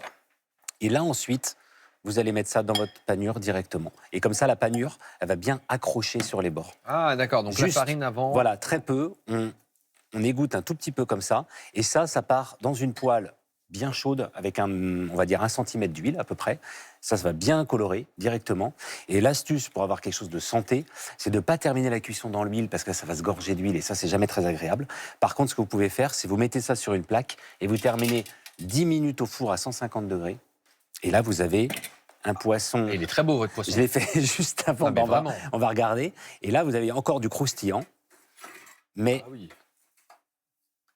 Et là, ensuite, vous allez mettre ça dans votre panure directement. Et comme ça, la panure, elle va bien accrocher sur les bords. Ah, d'accord. Donc Juste, la farine avant. Voilà, très peu. On égoutte un tout petit peu comme ça. Et ça part dans une poêle bien chaude avec on va dire 1 centimètre d'huile à peu près. Ça va bien colorer directement. Et l'astuce pour avoir quelque chose de santé, c'est de ne pas terminer la cuisson dans l'huile parce que ça va se gorger d'huile et ça, c'est jamais très agréable. Par contre, ce que vous pouvez faire, c'est vous mettez ça sur une plaque et vous terminez 10 minutes au four à 150 degrés. Et là, vous avez un poisson. Et il est très beau, votre poisson. Je l'ai fait juste avant. On va regarder. Et là, vous avez encore du croustillant. Mais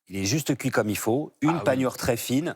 il est juste cuit comme il faut. Une panure très fine.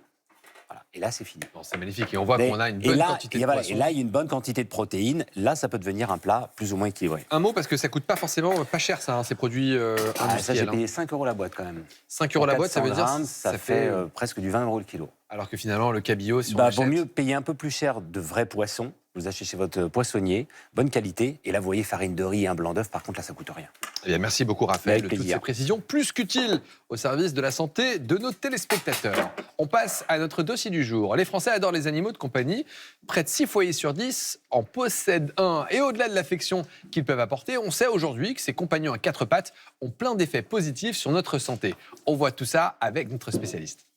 Voilà. Et là, c'est fini. C'est magnifique. Et on voit qu'on a une bonne quantité de poisson. Et là, il y a une bonne quantité de protéines. Là, ça peut devenir un plat plus ou moins équilibré. Un mot, parce que ça coûte pas forcément pas cher, ça, ces produits industriels. Ça, j'ai payé 5 € la boîte quand même. 5 € la boîte, ça veut dire ça fait presque du 20 € le kilo. Alors que finalement, le cabillaud, si on achète... Vaut mieux payer un peu plus cher de vrais poissons. Vous achetez chez votre poissonnier, bonne qualité. Et là, vous voyez, farine de riz et un blanc d'œuf, par contre, là, ça coûte rien. Eh bien, merci beaucoup, Raphaël, de toutes ces précisions plus qu'utiles au service de la santé de nos téléspectateurs. On passe à notre dossier du jour. Les Français adorent les animaux de compagnie. Près de 6 foyers sur 10 en possèdent un. Et au-delà de l'affection qu'ils peuvent apporter, on sait aujourd'hui que ces compagnons à 4 pattes ont plein d'effets positifs sur notre santé. On voit tout ça avec notre spécialiste.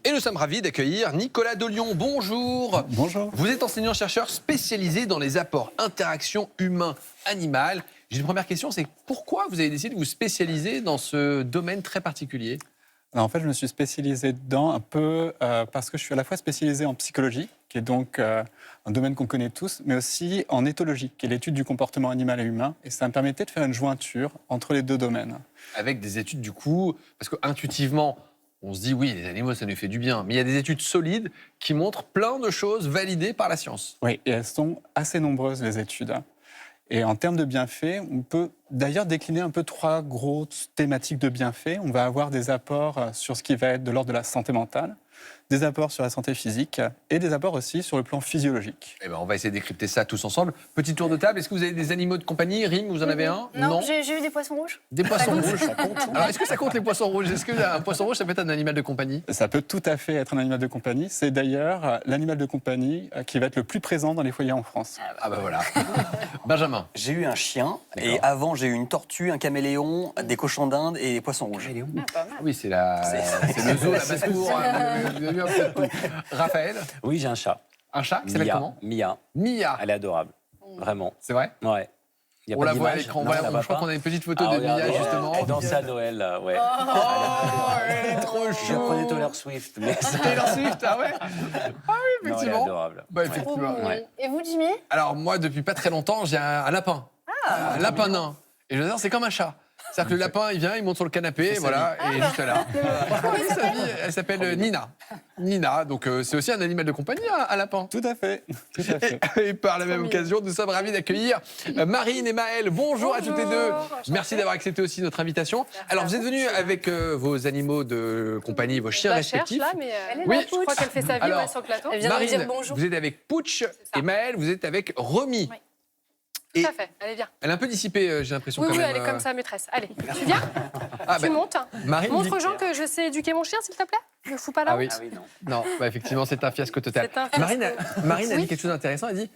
Et nous sommes ravis d'accueillir Nicolas Delion. Bonjour. Bonjour. Vous êtes enseignant-chercheur spécialisé dans les apports interaction humain-animal. J'ai une première question, c'est pourquoi vous avez décidé de vous spécialiser dans ce domaine très particulier ? Alors, en fait, je me suis spécialisé dedans un peu parce que je suis à la fois spécialisé en psychologie, qui est donc un domaine qu'on connaît tous, mais aussi en éthologie, qui est l'étude du comportement animal et humain. Et ça me permettait de faire une jointure entre les deux domaines. Avec des études, du coup, parce qu'intuitivement, on se dit, oui, les animaux, ça nous fait du bien. Mais il y a des études solides qui montrent plein de choses validées par la science. Oui, et elles sont assez nombreuses, les études. Et en termes de bienfaits, on peut d'ailleurs décliner un peu 3 grosses thématiques de bienfaits. On va avoir des apports sur ce qui va être de l'ordre de la santé mentale, des apports sur la santé physique et des apports aussi sur le plan physiologique. Eh ben, on va essayer de décrypter ça tous ensemble. Petit tour de table, est-ce que vous avez des animaux de compagnie ? Rim, vous en avez un ? Non, j'ai eu des poissons rouges. Des poissons rouges, ça compte. Alors, est-ce que ça compte les poissons rouges ? Est-ce qu'un poisson rouge, ça peut être un animal de compagnie ? Ça peut tout à fait être un animal de compagnie. C'est d'ailleurs l'animal de compagnie qui va être le plus présent dans les foyers en France. Ah bah voilà. Benjamin. J'ai eu un chien, et avant j'ai eu une tortue, un caméléon, des cochons d'Inde et des poissons rouges. Oui, c'est le zoo, la basse-cour. Vous avez eu un peu de tout. Raphaël ? Oui, j'ai un chat. Un chat qui s'appelle comment ? Mia. Mia. Elle est adorable. Vraiment. C'est vrai ? Ouais. Y a On pas la voit à d'image. l'écran. Non, Voilà, on la je crois voit qu'on a une petite photo pas. de Mia, Regardez, justement. Elle dansait à Noël, là, ouais. Elle est trop chou. Je prenais Taylor Swift. Mais... Taylor Swift, ah ouais ? Ah oui, effectivement. Non, elle est adorable. Bah, effectivement. Ouais. Et vous, Jimmy ? Alors, moi, depuis pas très longtemps, j'ai un lapin. Un lapin nain. Et je veux dire, c'est comme un chat. C'est-à-dire que le lapin, il vient, il monte sur le canapé, voilà, et juste là. Franchement, sa vie, elle s'appelle Nina. Nina, donc c'est aussi un animal de compagnie, un lapin. Tout à fait. Tout à fait. Et par la même occasion, nous sommes ravis d'accueillir Marine et Maëlle. Bonjour à toutes les deux. Merci d'avoir accepté aussi notre invitation. Alors, vous êtes venus avec vos animaux de compagnie, vos chiens respectifs. Là, mais oui, je crois qu'elle fait sa vie alors, sur le plateau. Elle vient de Marine, dire bonjour. vous êtes avec Pouch et Maëlle, vous êtes avec Romy. Oui. Et Tout à fait, allez, viens. elle est un peu dissipée, j'ai l'impression. Oui, quand oui, même. elle est comme ça, maîtresse. Allez, tu viens, Ah, tu bah, montes. Marine Montre dit- aux gens que je sais éduquer mon chien, s'il te plaît. Ne fous pas la Ah oui. honte. Non, bah, effectivement, c'est un fiasco total. C'est un fiasco. Marine a Oui. dit quelque chose d'intéressant. Elle dit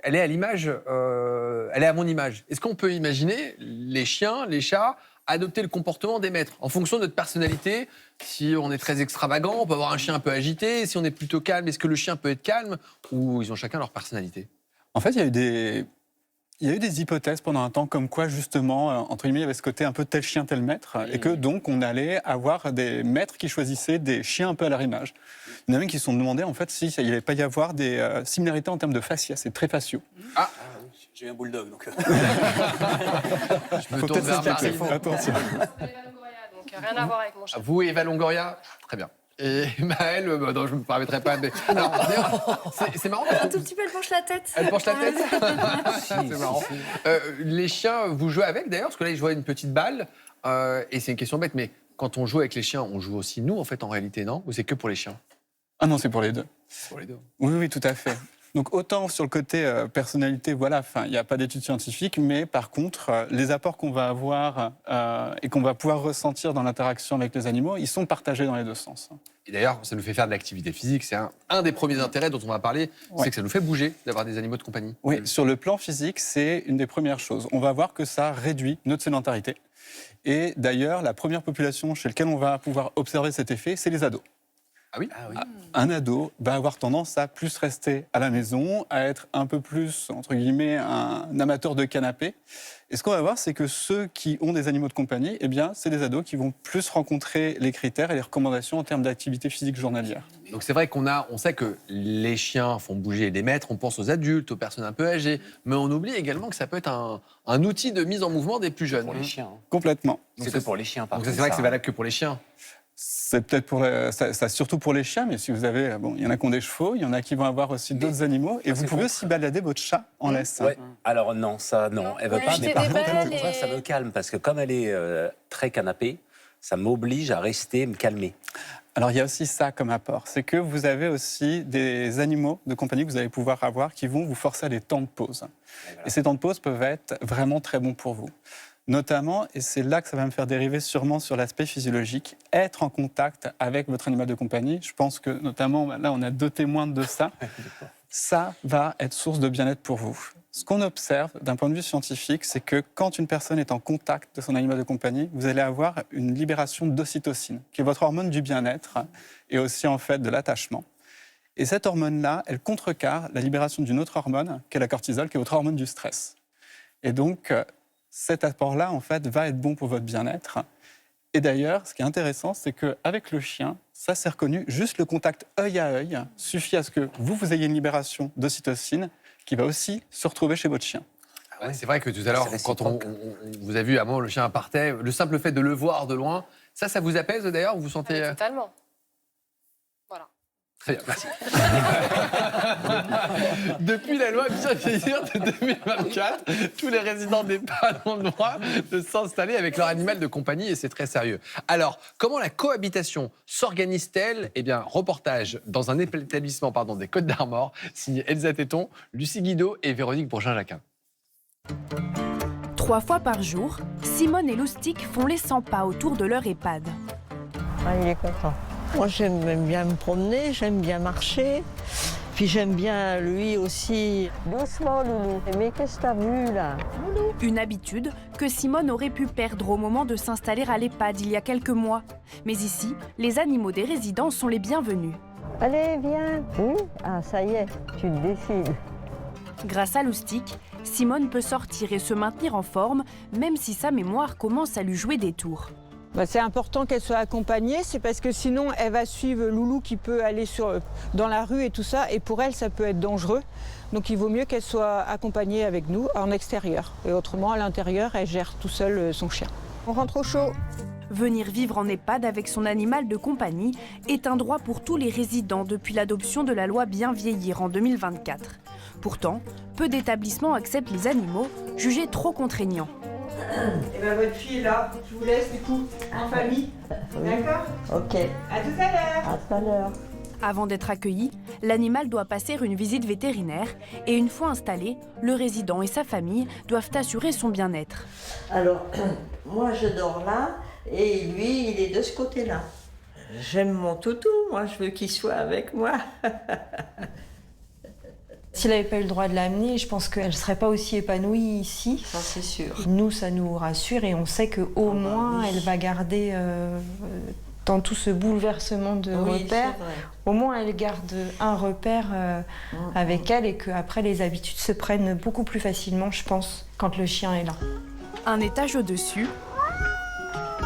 elle est à l'image, elle est à mon image. Est-ce qu'on peut imaginer les chiens, les chats adopter le comportement des maîtres en fonction de notre personnalité? Si on est très extravagant, on peut avoir un chien un peu agité. Si on est plutôt calme, est-ce que le chien peut être calme? Ou ils ont chacun leur personnalité? En fait, il y a eu des hypothèses pendant un temps comme quoi, justement, entre guillemets, il y avait ce côté un peu tel chien, tel maître, et que donc on allait avoir des maîtres qui choisissaient des chiens un peu à leur image. Il y en a même qui se sont demandé, en fait, s'il n'allait pas y avoir des similarités en termes de fascia, c'est très facieux. Ah, j'ai eu un bulldog, donc... Je me tourne vers Marine. Attention. Donc rien à voir avec mon chien. Vous, Eva Longoria? Très bien. Et Maëlle, non, je ne me permettrai pas. Mais... Alors, d'ailleurs, c'est marrant. Un tout petit peu, elle penche la tête. Elle penche la tête. C'est marrant. Les chiens, vous jouez avec d'ailleurs? Parce que là, ils jouent à une petite balle. Et c'est une question bête, mais quand on joue avec les chiens, on joue aussi nous, en fait, en réalité, non? Ou c'est que pour les chiens? Ah non, c'est pour les deux. Pour les deux. Oui, oui, tout à fait. Donc autant sur le côté personnalité, voilà, il n'y a pas d'études scientifiques, mais par contre, les apports qu'on va avoir et qu'on va pouvoir ressentir dans l'interaction avec les animaux, ils sont partagés dans les deux sens. Et d'ailleurs, ça nous fait faire de l'activité physique. C'est un des premiers intérêts dont on va parler, c'est que ça nous fait bouger d'avoir des animaux de compagnie. Oui, sur le plan physique, c'est une des premières choses. On va voir que ça réduit notre sédentarité. Et d'ailleurs, la première population chez laquelle on va pouvoir observer cet effet, c'est les ados. Ah oui, Un ado va avoir tendance à plus rester à la maison, à être un peu plus, entre guillemets, un amateur de canapé. Et ce qu'on va voir, c'est que ceux qui ont des animaux de compagnie, eh bien, c'est des ados qui vont plus rencontrer les critères et les recommandations en termes d'activité physique journalière. Donc c'est vrai on sait que les chiens font bouger les maîtres, on pense aux adultes, aux personnes un peu âgées, mais on oublie également que ça peut être un outil de mise en mouvement des plus jeunes. Pour les chiens. Complètement. C'est que pour les chiens, par Donc contre. c'est vrai que c'est valable que pour les chiens. C'est peut-être ça, surtout pour les chiens, mais si vous avez, il y en a qui ont des chevaux, il y en a qui vont avoir aussi d'autres animaux, et vous pouvez aussi balader votre chat en laisse. Ouais. Alors non, elle veut pas, mais par contre, au contraire, ça me calme, parce que comme elle est très canapée, ça m'oblige à rester, me calmer. Alors il y a aussi ça comme apport, c'est que vous avez aussi des animaux de compagnie que vous allez pouvoir avoir qui vont vous forcer à des temps de pause. Et ces temps de pause peuvent être vraiment très bons pour vous. Notamment, et c'est là que ça va me faire dériver sûrement sur l'aspect physiologique, être en contact avec votre animal de compagnie. Je pense que notamment, là, on a 2 témoins de ça. Ça va être source de bien-être pour vous. Ce qu'on observe d'un point de vue scientifique, c'est que quand une personne est en contact de son animal de compagnie, vous allez avoir une libération d'ocytocine, qui est votre hormone du bien-être et aussi en fait de l'attachement. Et cette hormone-là, elle contrecarre la libération d'une autre hormone, qui est la cortisol, qui est votre hormone du stress. Et donc, cet apport-là, en fait, va être bon pour votre bien-être. Et d'ailleurs, ce qui est intéressant, c'est qu'avec le chien, ça c'est reconnu, juste le contact œil à œil suffit à ce que vous ayez une libération d'ocytocine qui va aussi se retrouver chez votre chien. Ah ouais, c'est vrai que tout à l'heure, quand on vous a vu, à un moment, le chien partait, le simple fait de le voir de loin, ça vous apaise d'ailleurs? Vous vous sentez... Totalement. Très bien, merci. Depuis la loi Bien vieillir de 2024, tous les résidents d'EHPAD ont le droit de s'installer avec leur animal de compagnie et c'est très sérieux. Alors, comment la cohabitation s'organise-t-elle? Eh bien, reportage dans un établissement des Côtes d'Armor, signé Elsa Téton, Lucie Guido et Véronique Bourgin-Jacquin. 3 fois par jour, Simone et Loustic font les 100 pas autour de leur EHPAD. Il est content. Moi, j'aime bien me promener, j'aime bien marcher. Puis j'aime bien lui aussi. Doucement, Loulou. Mais qu'est-ce que t'as vu, là? Loulou. Une habitude que Simone aurait pu perdre au moment de s'installer à l'EHPAD il y a quelques mois. Mais ici, les animaux des résidents sont les bienvenus. Allez, viens. Oui? Ah, ça y est, tu te décides. Grâce à Loustic, Simone peut sortir et se maintenir en forme, même si sa mémoire commence à lui jouer des tours. C'est important qu'elle soit accompagnée, c'est parce que sinon elle va suivre Loulou qui peut aller dans la rue et tout ça, et pour elle ça peut être dangereux. Donc il vaut mieux qu'elle soit accompagnée avec nous en extérieur. Et autrement, à l'intérieur, elle gère tout seul son chien. On rentre au chaud. Venir vivre en EHPAD avec son animal de compagnie est un droit pour tous les résidents depuis l'adoption de la loi Bien vieillir en 2024. Pourtant, peu d'établissements acceptent les animaux, jugés trop contraignants. Et bien votre fille est là, je vous laisse du coup, en famille. D'accord? Ok. À tout à l'heure. À tout à l'heure. Avant d'être accueilli, l'animal doit passer une visite vétérinaire et une fois installé, le résident et sa famille doivent assurer son bien-être. Alors, moi je dors là et lui il est de ce côté-là. J'aime mon toutou, moi je veux qu'il soit avec moi. S'il n'avait pas eu le droit de l'amener, je pense qu'elle ne serait pas aussi épanouie ici. Ça, c'est sûr. Nous, ça nous rassure et on sait qu'au moins, elle va garder, dans tout ce bouleversement de repères, au moins elle garde un repère avec elle et qu'après, les habitudes se prennent beaucoup plus facilement, je pense, quand le chien est là. Un étage au-dessus,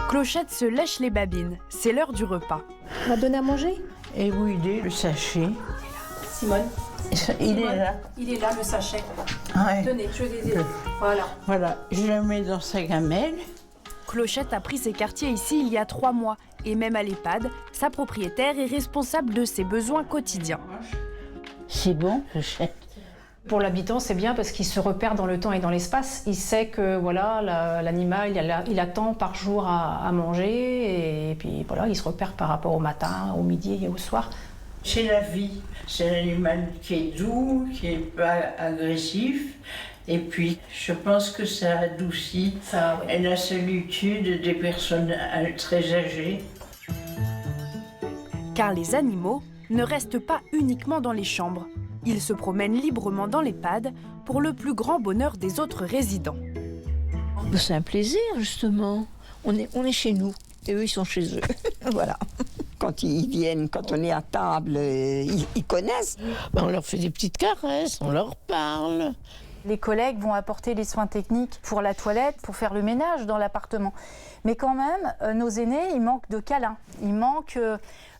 Clochette se lèche les babines. C'est l'heure du repas. On va donner à manger? Et où il est, le sachet? Simone. Il est là. Il est là, le sachet. Ouais. Tenez, tu veux des... Voilà. Voilà, je le mets dans sa gamelle. Clochette a pris ses quartiers ici il y a 3 mois. Et même à l'EHPAD, sa propriétaire est responsable de ses besoins quotidiens. C'est bon, Clochette. Pour l'habitant, c'est bien parce qu'il se repère dans le temps et dans l'espace. Il sait que voilà, l'animal, il a tant par jour à manger. Et puis voilà, il se repère par rapport au matin, au midi et au soir. C'est la vie. C'est un animal qui est doux, qui n'est pas agressif. Et puis, je pense que ça adoucit la solitude des personnes très âgées. Car les animaux ne restent pas uniquement dans les chambres. Ils se promènent librement dans l'EHPAD pour le plus grand bonheur des autres résidents. C'est un plaisir, justement. On est chez nous et eux, ils sont chez eux. Voilà. Quand ils viennent, quand on est à table, ils connaissent. On leur fait des petites caresses, on leur parle. Les collègues vont apporter les soins techniques pour la toilette, pour faire le ménage dans l'appartement. Mais quand même, nos aînés, ils manquent de câlins, ils manquent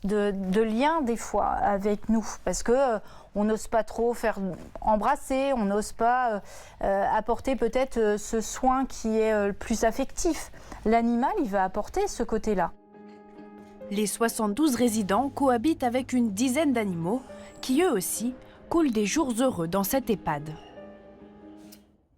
de liens des fois avec nous. Parce que on n'ose pas trop faire embrasser, on n'ose pas apporter peut-être ce soin qui est le plus affectif. L'animal, il va apporter ce côté-là. Les 72 résidents cohabitent avec une dizaine d'animaux qui, eux aussi, coulent des jours heureux dans cette EHPAD.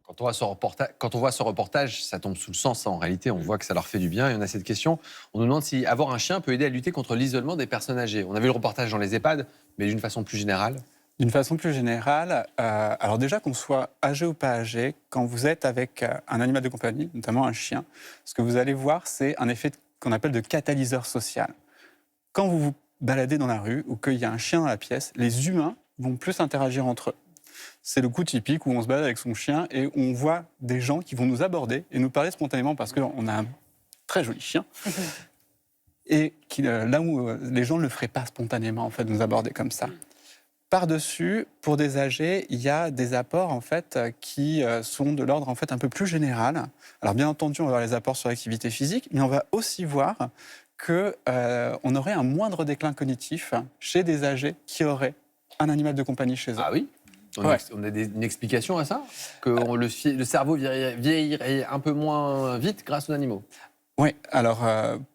Quand on voit ce reportage, ça tombe sous le sens. En réalité, on voit que ça leur fait du bien. Et on a cette question. On nous demande si avoir un chien peut aider à lutter contre l'isolement des personnes âgées. On a vu le reportage dans les EHPAD, mais d'une façon plus générale. D'une façon plus générale, alors déjà qu'on soit âgé ou pas âgé, quand vous êtes avec un animal de compagnie, notamment un chien, ce que vous allez voir, c'est un effet qu'on appelle de catalyseur social. Quand vous vous baladez dans la rue ou qu'il y a un chien dans la pièce, les humains vont plus interagir entre eux. C'est le coup typique où on se balade avec son chien et on voit des gens qui vont nous aborder et nous parler spontanément parce qu'on a un très joli chien. Et là où les gens ne le feraient pas spontanément, en fait, nous aborder comme ça. Par-dessus, pour des âgés, il y a des apports en fait, qui sont de l'ordre en fait, un peu plus général. Alors bien entendu, on va voir les apports sur l'activité physique, mais on va aussi voir qu'on aurait un moindre déclin cognitif chez des âgés qui auraient un animal de compagnie chez eux. Ah oui ? On a une explication à ça ? Que le cerveau vieillirait un peu moins vite grâce aux animaux ? Oui, alors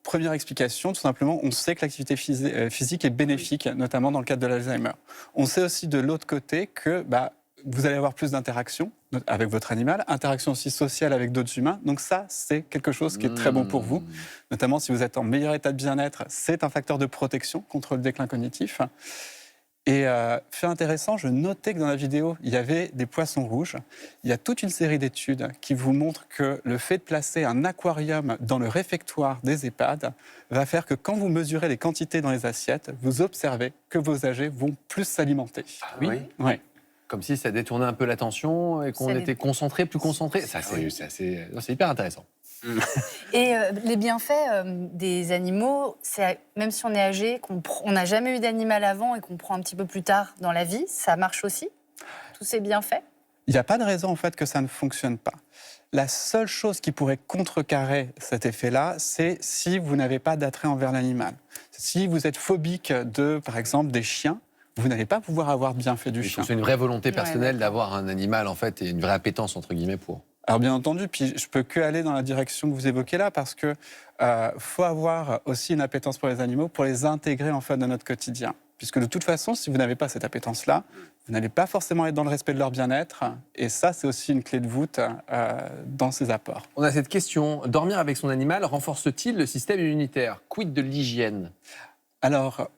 première explication, tout simplement, on sait que l'activité physique est bénéfique, notamment dans le cadre de l'Alzheimer. On sait aussi de l'autre côté que vous allez avoir plus d'interactions avec votre animal, interaction aussi sociale avec d'autres humains. Donc ça, c'est quelque chose qui est très bon pour vous, notamment si vous êtes en meilleur état de bien-être, c'est un facteur de protection contre le déclin cognitif. Et fait intéressant, je notais que dans la vidéo, il y avait des poissons rouges. Il y a toute une série d'études qui vous montrent que le fait de placer un aquarium dans le réfectoire des EHPAD va faire que quand vous mesurez les quantités dans les assiettes, vous observez que vos âgés vont plus s'alimenter. Ah oui ? Oui. Comme si ça détournait un peu l'attention et qu'on était concentré, plus concentré. Ça, c'est hyper intéressant. Et les bienfaits des animaux, c'est même si on est âgé, qu'on n'a jamais eu d'animal avant et qu'on prend un petit peu plus tard dans la vie, ça marche aussi, tous ces bienfaits? Il n'y a pas de raison en fait que ça ne fonctionne pas. La seule chose qui pourrait contrecarrer cet effet-là, c'est si vous n'avez pas d'attrait envers l'animal. Si vous êtes phobique de, par exemple, des chiens, vous n'allez pas pouvoir avoir de bienfait du chien. C'est une vraie volonté personnelle d'avoir un animal en fait et une vraie appétence entre guillemets pour. Alors bien entendu, puis je peux que aller dans la direction que vous évoquez là, parce que faut avoir aussi une appétence pour les animaux, pour les intégrer en fait dans notre quotidien. Puisque de toute façon, si vous n'avez pas cette appétence-là, vous n'allez pas forcément être dans le respect de leur bien-être. Et ça, c'est aussi une clé de voûte dans ces apports. On a cette question, dormir avec son animal renforce-t-il le système immunitaire? Quid de l'hygiène? Alors,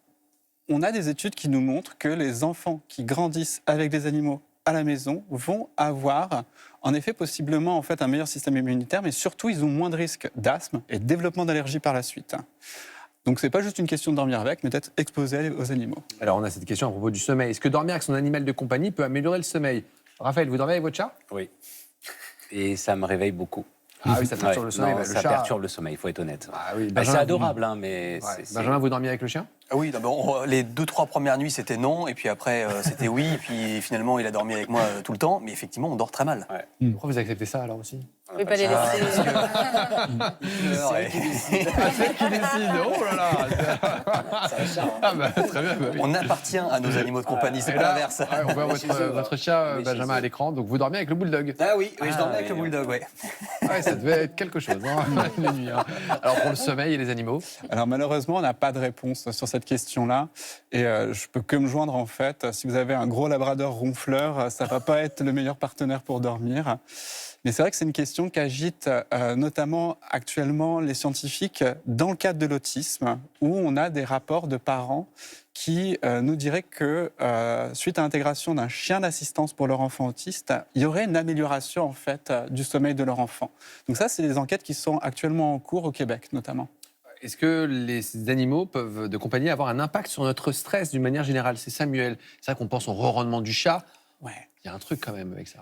on a des études qui nous montrent que les enfants qui grandissent avec des animaux à la maison vont avoir, en effet, possiblement en fait, un meilleur système immunitaire, mais surtout, ils ont moins de risques d'asthme et de développement d'allergie par la suite. Donc, ce n'est pas juste une question de dormir avec, mais d'être exposé aux animaux. Alors, on a cette question à propos du sommeil. Est-ce que dormir avec son animal de compagnie peut améliorer le sommeil? Raphaël, vous dormez avec votre chat? Oui. Et ça me réveille beaucoup. Ah oui, ça perturbe le sommeil. Non, le ça chat... perturbe le sommeil, il faut être honnête. Ah oui, c'est adorable, hein, mais... Benjamin, vous dormiez avec le chien? Oui, les 2-3 premières nuits, c'était non, et puis après, c'était oui, et puis finalement, il a dormi avec moi tout le temps, mais effectivement, on dort très mal. Ouais. Pourquoi vous acceptez ça, alors, aussi? Vous ne pouvez pas les laisser. C'est elle qui décide. Oh là là. Ah bah, très bien. Bah, oui. On appartient à nos animaux de compagnie, c'est pas l'inverse. On voit votre chat, Benjamin, à l'écran, donc vous dormez avec le bulldog. Ah oui, je dormais avec le bulldog, oui. Ouais, ça devait être quelque chose, les nuits. Hein. Alors, pour le sommeil et les animaux? Alors, malheureusement, on n'a pas de réponse sur cette question-là. Et je peux que me joindre, en fait. Si vous avez un gros labrador ronfleur, ça ne va pas être le meilleur partenaire pour dormir. Mais c'est vrai que c'est une question question qu'agitent notamment actuellement les scientifiques dans le cadre de l'autisme, où on a des rapports de parents qui nous diraient que suite à l'intégration d'un chien d'assistance pour leur enfant autiste, il y aurait une amélioration en fait du sommeil de leur enfant. Donc ça, c'est des enquêtes qui sont actuellement en cours au Québec notamment. Est-ce que les animaux de compagnie avoir un impact sur notre stress d'une manière générale? C'est Samuel. C'est vrai qu'on pense au ronronnement du chat. Ouais. Il y a un truc quand même avec ça.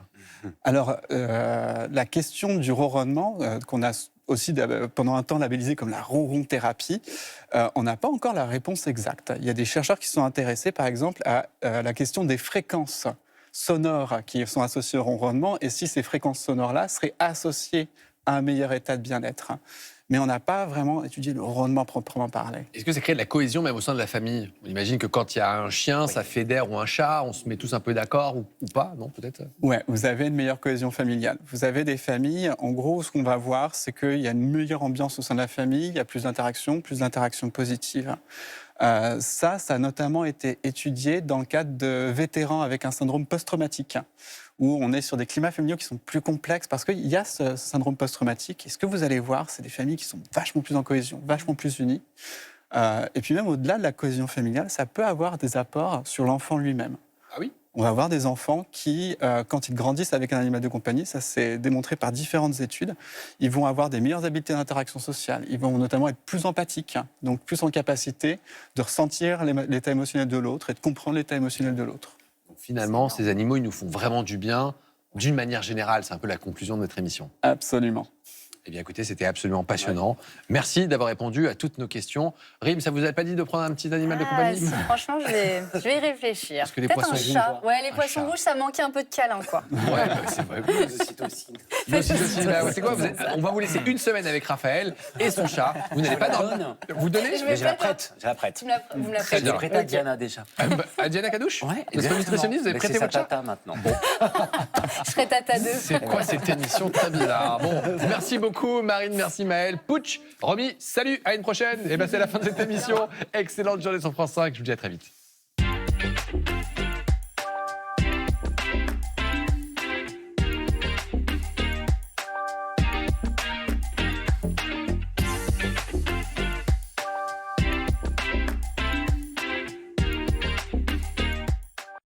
Alors, la question du ronronnement, qu'on a aussi pendant un temps labellisé comme la ronron-thérapie, on n'a pas encore la réponse exacte. Il y a des chercheurs qui sont intéressés, par exemple, à la question des fréquences sonores qui sont associées au ronronnement et si ces fréquences sonores-là seraient associées à un meilleur état de bien-être. Mais on n'a pas vraiment étudié le ronronnement proprement parlé. Est-ce que ça crée de la cohésion même au sein de la famille? On imagine que quand il y a un chien, ça fédère, ou un chat, on se met tous un peu d'accord ou pas, non, peut-être? Ouais, vous avez une meilleure cohésion familiale. Vous avez des familles, en gros, ce qu'on va voir, c'est qu'il y a une meilleure ambiance au sein de la famille, il y a plus d'interactions positives. Ça a notamment été étudié dans le cadre de vétérans avec un syndrome post-traumatique, où on est sur des climats familiaux qui sont plus complexes parce qu'il y a ce syndrome post-traumatique. Et ce que vous allez voir, c'est des familles qui sont vachement plus en cohésion, vachement plus unies. Et puis même au-delà de la cohésion familiale, ça peut avoir des apports sur l'enfant lui-même. Ah oui? On va avoir des enfants qui, quand ils grandissent avec un animal de compagnie, ça s'est démontré par différentes études, ils vont avoir des meilleures habiletés d'interaction sociale. Ils vont notamment être plus empathiques, donc plus en capacité de ressentir l'état émotionnel de l'autre et de comprendre l'état émotionnel de l'autre. Finalement, ces animaux, ils nous font vraiment du bien, d'une manière générale. C'est un peu la conclusion de notre émission. Absolument. Eh bien, écoutez, c'était absolument passionnant. Ouais. Merci d'avoir répondu à toutes nos questions. Rim, ça vous a pas dit de prendre un petit animal de compagnie? Si, franchement, je vais y réfléchir. Parce que les peut-être poissons un chat. rouges. Ouais, les poissons rouges, ça manquait un peu de câlin, quoi. Ouais, c'est vrai. C'est quoi on va vous laisser une semaine avec Raphaël et son chat. Vous n'allez pas dormir. Vous donnez? Je la prête. Je la prête. Vous me la Je l'ai prêtée à Diana déjà. À Diana Cadouche? Ouais. Notre nutritionniste, vous avez prêté votre chat? C'est sa tata maintenant. Bon. Je serai tata 2. C'est quoi cette émission très bizarre? Bon, merci beaucoup Marine, merci Maëlle. Pouch, Romy, salut, à une prochaine. Et ben c'est la fin de cette émission. Excellente journée sur France 5, je vous dis à très vite.